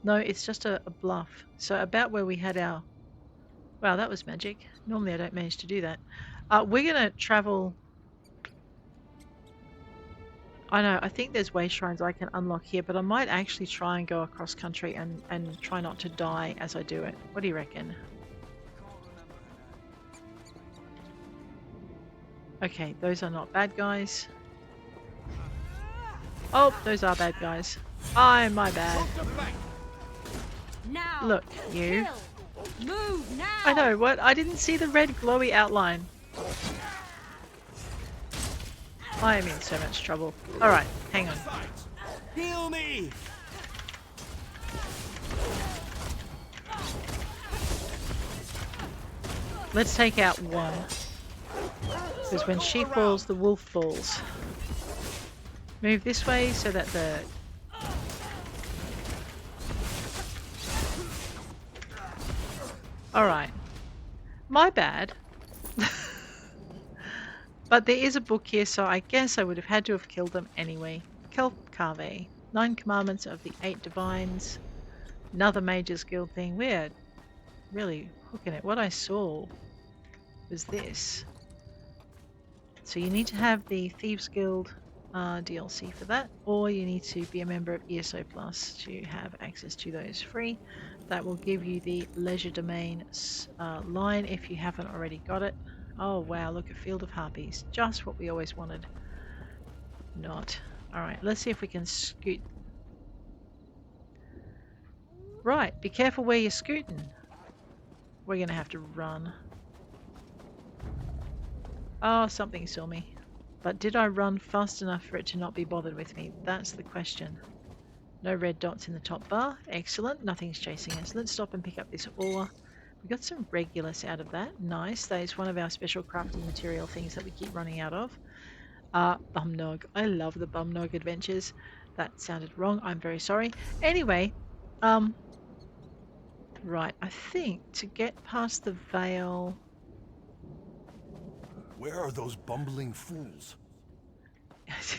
Speaker 1: No, it's just a bluff. So about where we had our... Wow, that was magic. Normally I don't manage to do that. We're going to travel... I know, I think there's Wayshrines I can unlock here, but I might actually try and go across country and try not to die as I do it. What do you reckon? Okay, those are not bad guys. Oh, those are bad guys. Oh, my bad.
Speaker 8: Now,
Speaker 1: look, you.
Speaker 8: Move now.
Speaker 1: I know, what? I didn't see the red glowy outline. I am in so much trouble. Alright, hang on.
Speaker 9: Heal me!
Speaker 1: Let's take out one. Because when she falls, the wolf falls. Move this way so that the... Alright. My bad. But there is a book here, so I guess I would have had to have killed them anyway. Kelp-Cave. 9 Commandments of the 8 Divines. Another Mage's Guild thing. We're really hooking it. What I saw was this. So you need to have the Thieves Guild DLC for that, or you need to be a member of ESO Plus to have access to those free. That will give you the Leisure Domain line if you haven't already got it. Oh wow, look, a field of harpies. Just what we always wanted. Not. Alright, let's see if we can scoot. Right, be careful where you're scooting. We're going to have to run. Oh, something saw me. But did I run fast enough for it to not be bothered with me? That's the question. No red dots in the top bar. Excellent. Nothing's chasing us. Let's stop and pick up this ore. We got some Regulus out of that. Nice. That is one of our special crafting material things that we keep running out of. Bumnog. I love the Bumnog adventures. That sounded wrong. I'm very sorry. Anyway, right. I think to get past the veil...
Speaker 9: Where are those bumbling fools?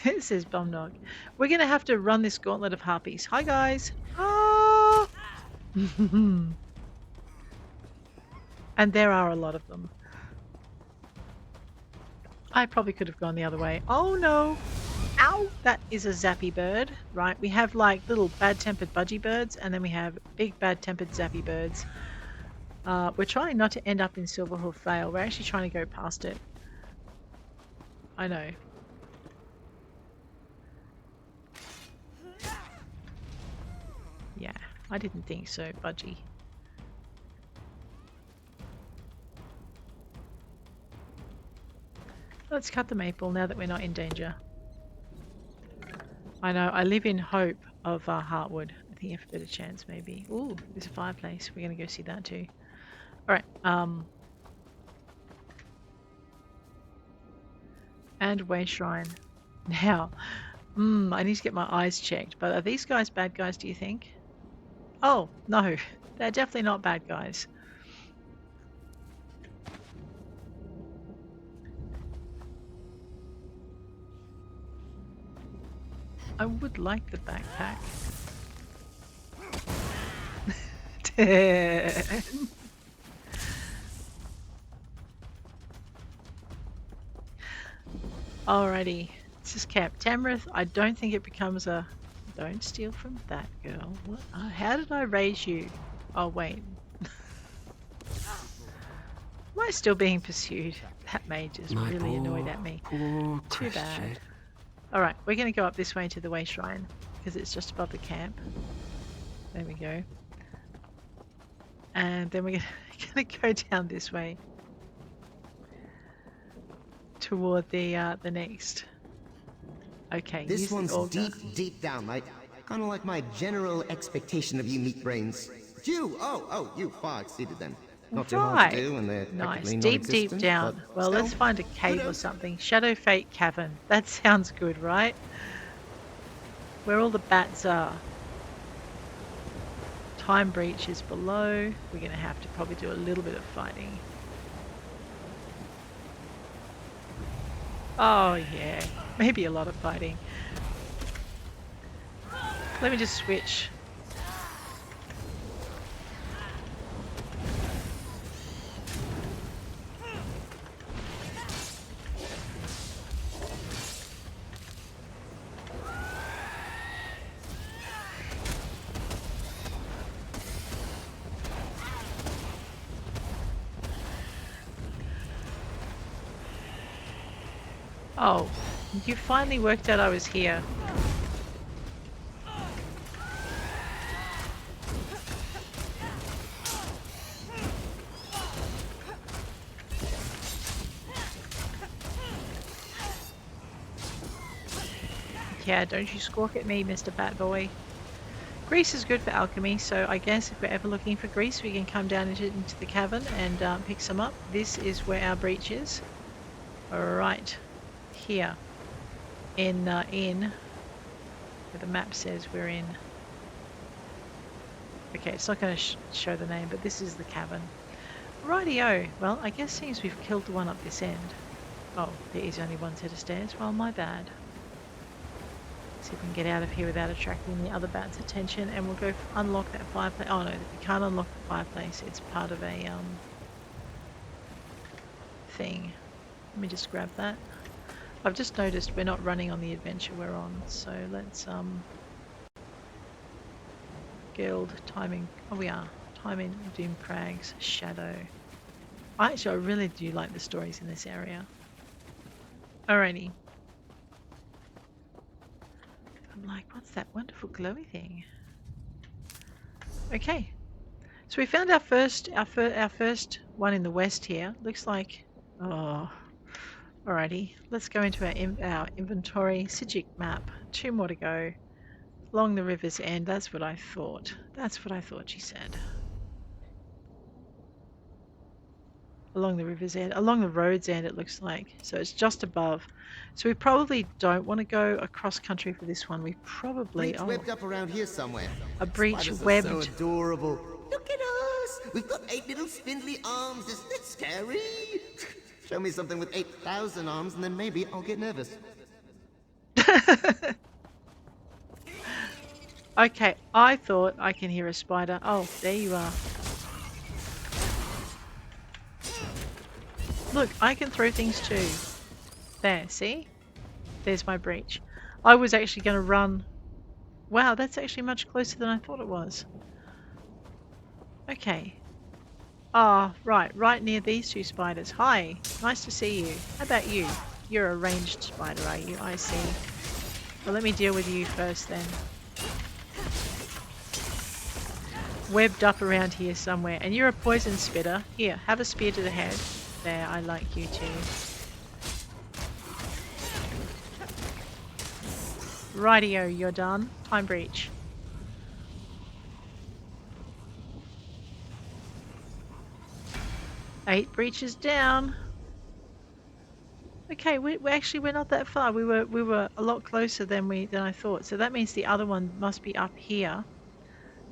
Speaker 1: It says Bumnog. We're going to have to run this gauntlet of harpies. Hi, guys. Ah! And there are a lot of them. I probably could have gone the other way. Oh no! Ow! That is a zappy bird. Right, we have like little bad-tempered budgie birds, and then we have big bad-tempered zappy birds. We're trying not to end up in Silverhoof Vale. We're actually trying to go past it. I know. Yeah, I didn't think so, budgie. Let's cut the maple now that we're not in danger. I know, I live in hope of Heartwood. I think you have a better chance maybe. Ooh, there's a fireplace. We're going to go see that too. Alright, and Wayshrine. Now, I need to get my eyes checked. But are these guys bad guys, do you think? Oh, no. They're definitely not bad guys. I would like the backpack. Alrighty. This is Camp Tamrith. I don't think it becomes a... Don't steal from that girl. What? How did I raise you? Oh, wait. Am I still being pursued? That mage is really annoyed at me. Too bad. Alright, we're going to go up this way to the Wayshrine, because it's just above the camp. There we go. And then we're going to go down this way toward the next. Okay.
Speaker 6: This one's deep down, like kind of like my general expectation of you meat brains. You, you far exceeded them. Not too hard to do, and they're
Speaker 1: nice. Deep down. Well, let's find a cave or something. Shadow Fate Cavern. That sounds good, right? Where all the bats are. Time Breach is below. We're going to have to probably do a little bit of fighting. Oh yeah, maybe a lot of fighting. Let me just switch. Oh, you finally worked out I was here. Yeah, don't you squawk at me, Mr. Bat Boy. Grease is good for alchemy, so I guess if we're ever looking for grease, we can come down into the cavern and pick some up. This is where our breach is. Right here. In where the map says we're in. Okay, it's not going to show the name, but this is the cavern. Rightio. Well, I guess seems we've killed the one up this end. Oh, there is only one set of stairs. Well, my bad. See if we can get out of here without attracting the other bats' attention, and we'll go unlock that fireplace. Oh no, we can't unlock the fireplace. It's part of a thing. Let me just grab that. I've just noticed we're not running on the adventure we're on, so let's guild timing. Oh, we are timing Doomcrag's shadow. I really do like the stories in this area. Alrighty. I'm like, what's that wonderful glowy thing? Okay, so we found our first one in the west here. Looks like, oh, alrighty. Let's go into our inventory. Psijic map. 2 more to go. Along the river's end. That's what I thought. That's what I thought she said. Along the river's end. Along the road's end, it looks like. So it's just above. So we probably don't want to go across country for this one. We probably...
Speaker 6: Breach webbed up around here somewhere.
Speaker 1: A breach
Speaker 6: Spiders
Speaker 1: webbed.
Speaker 6: Are so adorable. Look at us! We've got 8 little spindly arms. Isn't it scary? Show me something with 8,000 arms and then maybe I'll get nervous.
Speaker 1: Okay, I thought I can hear a spider. Oh, there you are. Look, I can throw things too. There, see? There's my breach. I was actually going to run. Wow, that's actually much closer than I thought it was. Okay. Ah, right near these 2 spiders. Hi, nice to see you. How about you? You're a ranged spider, are you? I see. Well, let me deal with you first then. Webbed up around here somewhere. And you're a poison spitter. Here, have a spear to the head. There, I like you too. Rightio, you're done. Time breach. Eight breaches down. Okay, we're not that far. We were a lot closer than I thought. So that means the other one must be up here,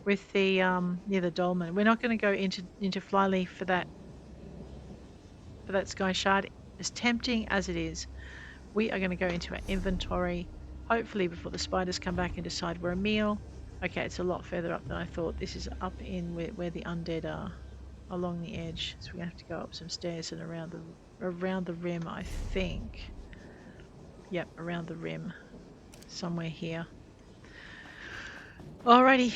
Speaker 1: with the near the dolmen. We're not going to go into Flyleaf for that Skyshard. As tempting as it is, we are going to go into our inventory. Hopefully before the spiders come back and decide we're a meal. Okay, it's a lot further up than I thought. This is up in where the undead are, along the edge. So we're going to have to go up some stairs and around the rim, I think. Yep, around the rim. Somewhere here. Alrighty.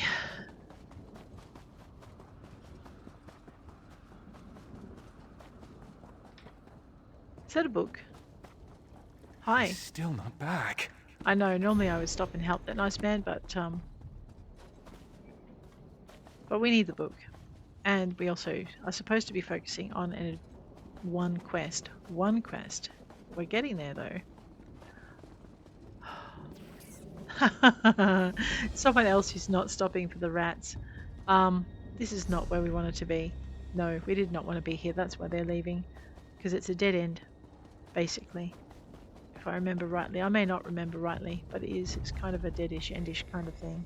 Speaker 1: Is that a book? Hi.
Speaker 9: He's still not back.
Speaker 1: I know, normally I would stop and help that nice man, but we need the book. And we also are supposed to be focusing on one quest. One quest. We're getting there though. Someone else who's not stopping for the rats. This is not where we wanted to be. No, we did not want to be here. That's why they're leaving. Because it's a dead end, basically. If I remember rightly. I may not remember rightly, but it is. It's kind of a deadish, endish kind of thing.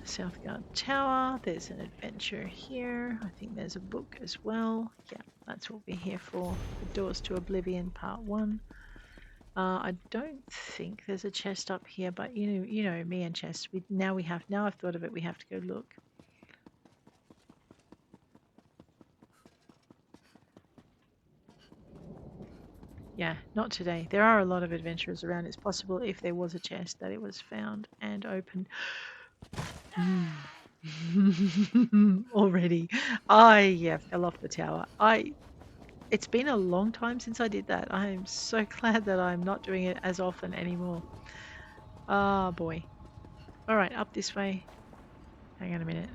Speaker 1: Southguard Tower. There's an adventure here. I think there's a book as well. Yeah, that's what we're here for. The Doors to Oblivion Part 1. I don't think there's a chest up here, but you know me and chests. Now I've thought of it. We have to go look. Yeah, not today. There are a lot of adventurers around. It's possible if there was a chest that it was found and opened. Already. I fell off the tower. It's been a long time since I did that. I am so glad that I'm not doing it as often anymore. Ah, boy. Alright, up this way. Hang on a minute.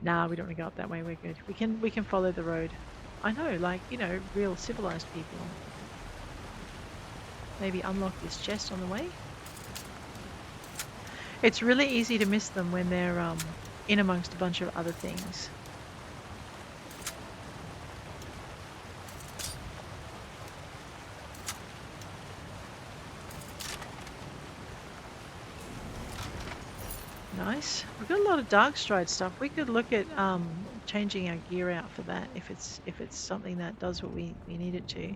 Speaker 1: Nah, we don't want to go up that way. We're good. We can follow the road. I know, like, real civilized people. Maybe unlock this chest on the way. It's really easy to miss them when they're in amongst a bunch of other things. Nice. We've got a lot of Darkstride stuff. We could look at changing our gear out for that if it's something that does what we need it to.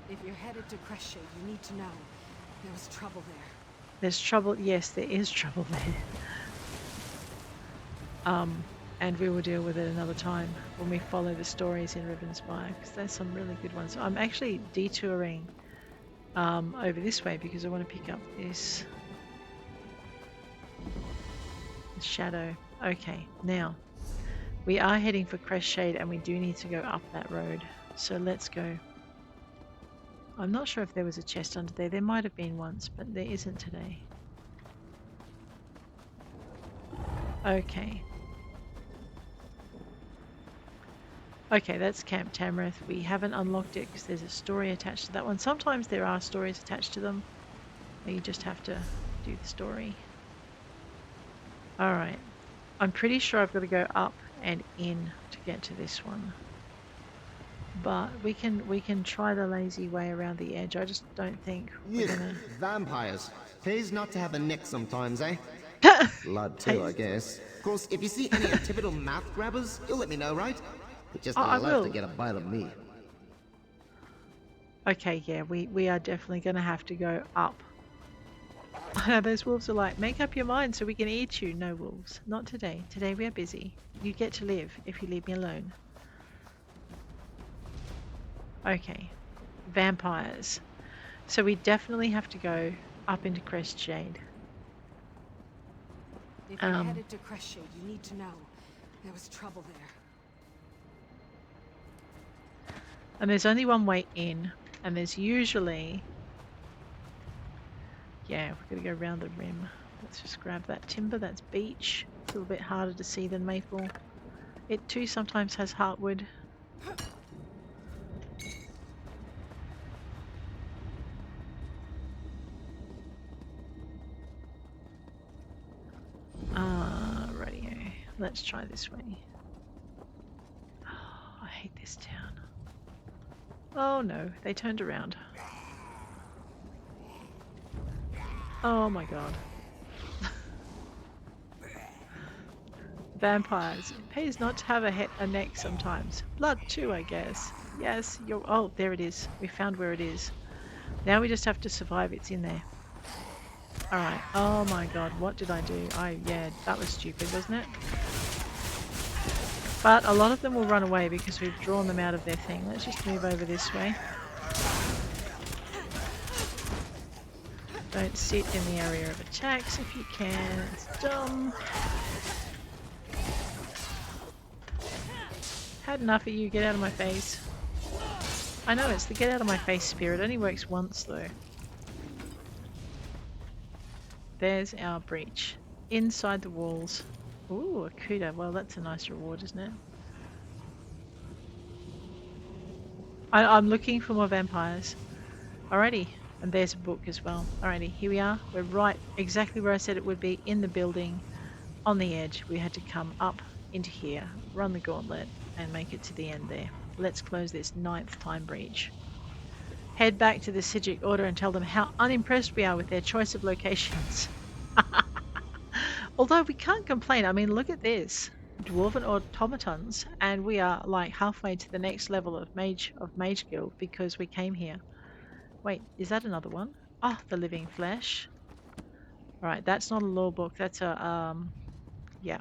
Speaker 8: If you're headed to Crestshade, you need to know there was trouble there.
Speaker 1: There's trouble. Yes, there is trouble there. And we will deal with it another time when we follow the stories in Rivenspire, because there's some really good ones. I'm actually detouring over this way because I want to pick up this shadow. Okay, now we are heading for Crestshade and we do need to go up that road. So let's go. I'm not sure if there was a chest under there. There might have been once, but there isn't today. Okay. Okay, that's Camp Tamrith. We haven't unlocked it because there's a story attached to that one. Sometimes there are stories attached to them. You just have to do the story. Alright. I'm pretty sure I've got to go up and in to get to this one. But we can try the lazy way around the edge. I just don't think we're gonna...
Speaker 6: Vampires. Pays not to have a nick sometimes, eh? Blood too, I guess. Of course, if you see any typical mouth grabbers, you'll let me know, right? But just love to get a bite of me.
Speaker 1: Okay, yeah, we are definitely gonna have to go up. I know those wolves are like, make up your mind so we can eat you. No, wolves, not today. Today we are busy. You get to live if you leave me alone. Okay, vampires. So we definitely have to go up into Crestshade.
Speaker 8: If you're headed to Crestshade, you need to know there was trouble there.
Speaker 1: And there's only one way in, and there's usually... Yeah, we're going to go around the rim. Let's just grab that timber. That's beech. It's a little bit harder to see than maple. It too sometimes has heartwood. Radio. Let's try this way. Oh, I hate this town. Oh no, they turned around. Oh my god. Vampires. It pays not to have a neck sometimes. Blood too, I guess. Yes, you're... Oh, there it is. We found where it is. Now we just have to survive. It's in there. Alright. Oh my god, what did I do? Yeah, that was stupid, wasn't it? But a lot of them will run away because we've drawn them out of their thing. Let's just move over this way. Don't sit in the area of attacks if you can. It's dumb. Had enough of you. Get out of my face. I know it's the get out of my face spirit. It only works once though. There's our breach. Inside the walls. Ooh, a Kuda. Well, that's a nice reward, isn't it? I'm looking for more vampires. Alrighty. And there's a book as well. Alrighty, here we are. We're right exactly where I said it would be, in the building, on the edge. We had to come up into here, run the gauntlet, and make it to the end there. Let's close this 9th time breach. Head back to the Psijics Order and tell them how unimpressed we are with their choice of locations. Although we can't complain. I mean, look at this. Dwarven automatons, and we are like halfway to the next level of Mage Guild because we came here. Wait, is that another one? Oh, the living flesh. Alright, that's not a Lorebook, that's a, yeah.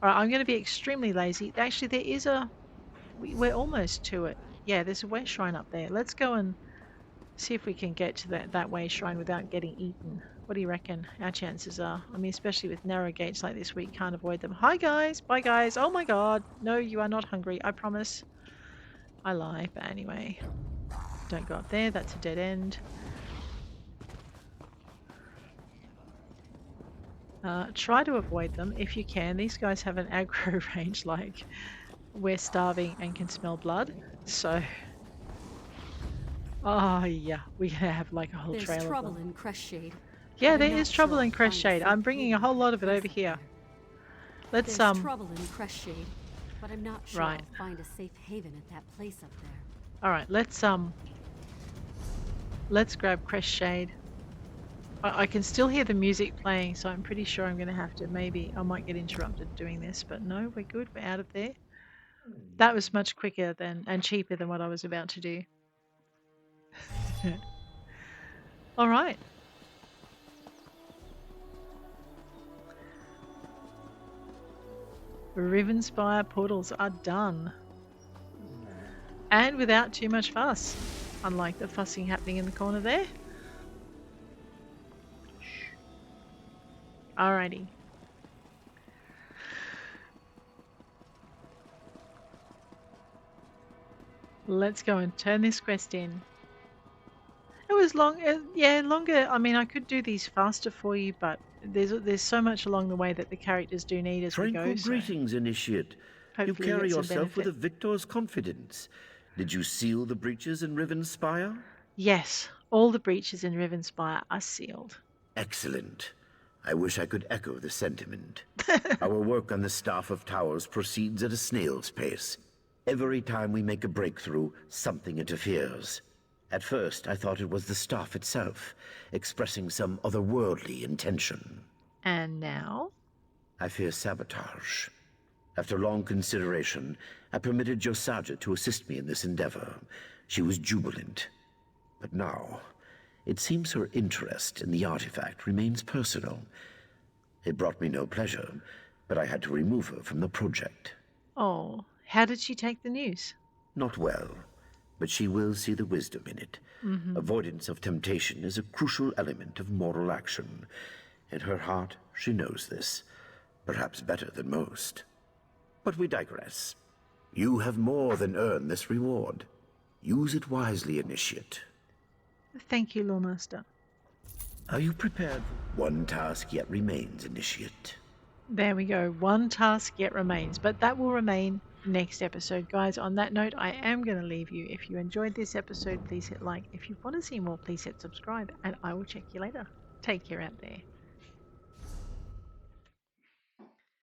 Speaker 1: Alright, I'm going to be extremely lazy. Actually, there is a... We're almost to it. Yeah, there's a Wayshrine up there. Let's go and see if we can get to that Wayshrine without getting eaten. What do you reckon our chances are? I mean, especially with narrow gates like this, we can't avoid them. Hi guys! Bye guys! Oh my god! No, you are not hungry, I promise. I lie, but anyway. Don't go up there, that's a dead end. Try to avoid them if you can. These guys have an aggro range like we're starving and can smell blood. So, oh yeah, we have like a whole trail of them.
Speaker 8: There's trouble in Crestshade.
Speaker 1: Yeah, there is trouble in Crestshade. I'm bringing a whole lot of it over here. Let's
Speaker 8: There's trouble in Crestshade, but I'm not sure
Speaker 1: right.
Speaker 8: I'll find a safe haven at that place up there.
Speaker 1: All right, let's grab Crestshade. I can still hear the music playing, so I'm pretty sure I'm going to have to, maybe I might get interrupted doing this, but no, we're good. We're out of there. That was much quicker and cheaper than what I was about to do. All right. Rivenspire portals are done. And without too much fuss. Unlike the fussing happening in the corner there. Alrighty. Let's go and turn this quest in. It was long, yeah, longer. I mean, I could do these faster for you, but there's so much along the way that the characters do need as we go.
Speaker 2: Tranquil greetings, Initiate. You carry yourself with a victor's confidence. Did you seal the breaches in Rivenspire?
Speaker 1: Yes, all the breaches in Rivenspire are sealed.
Speaker 2: Excellent. I wish I could echo the sentiment. Our work on the Staff of Towers proceeds at a snail's pace. Every time we make a breakthrough, something interferes. At first, I thought it was the staff itself, expressing some otherworldly intention.
Speaker 1: And now?
Speaker 2: I fear sabotage. After long consideration, I permitted Josajeh to assist me in this endeavor. She was jubilant. But now, it seems her interest in the artifact remains personal. It brought me no pleasure, but I had to remove her from the project.
Speaker 1: Oh, how did she take the news?
Speaker 2: Not well, but she will see the wisdom in it. Avoidance of temptation is a crucial element of moral action. In her heart, she knows this, perhaps better than most. But we digress. You have more than earned this reward. Use it wisely, Initiate.
Speaker 1: Thank you, Lawmaster.
Speaker 2: Are you prepared? One task yet remains, Initiate.
Speaker 1: There we go. One task yet remains, but that will remain next episode. Guys, on that note, I am going to leave you. If you enjoyed this episode, please hit like. If you want to see more, please hit subscribe, and I will check you later. Take care out there.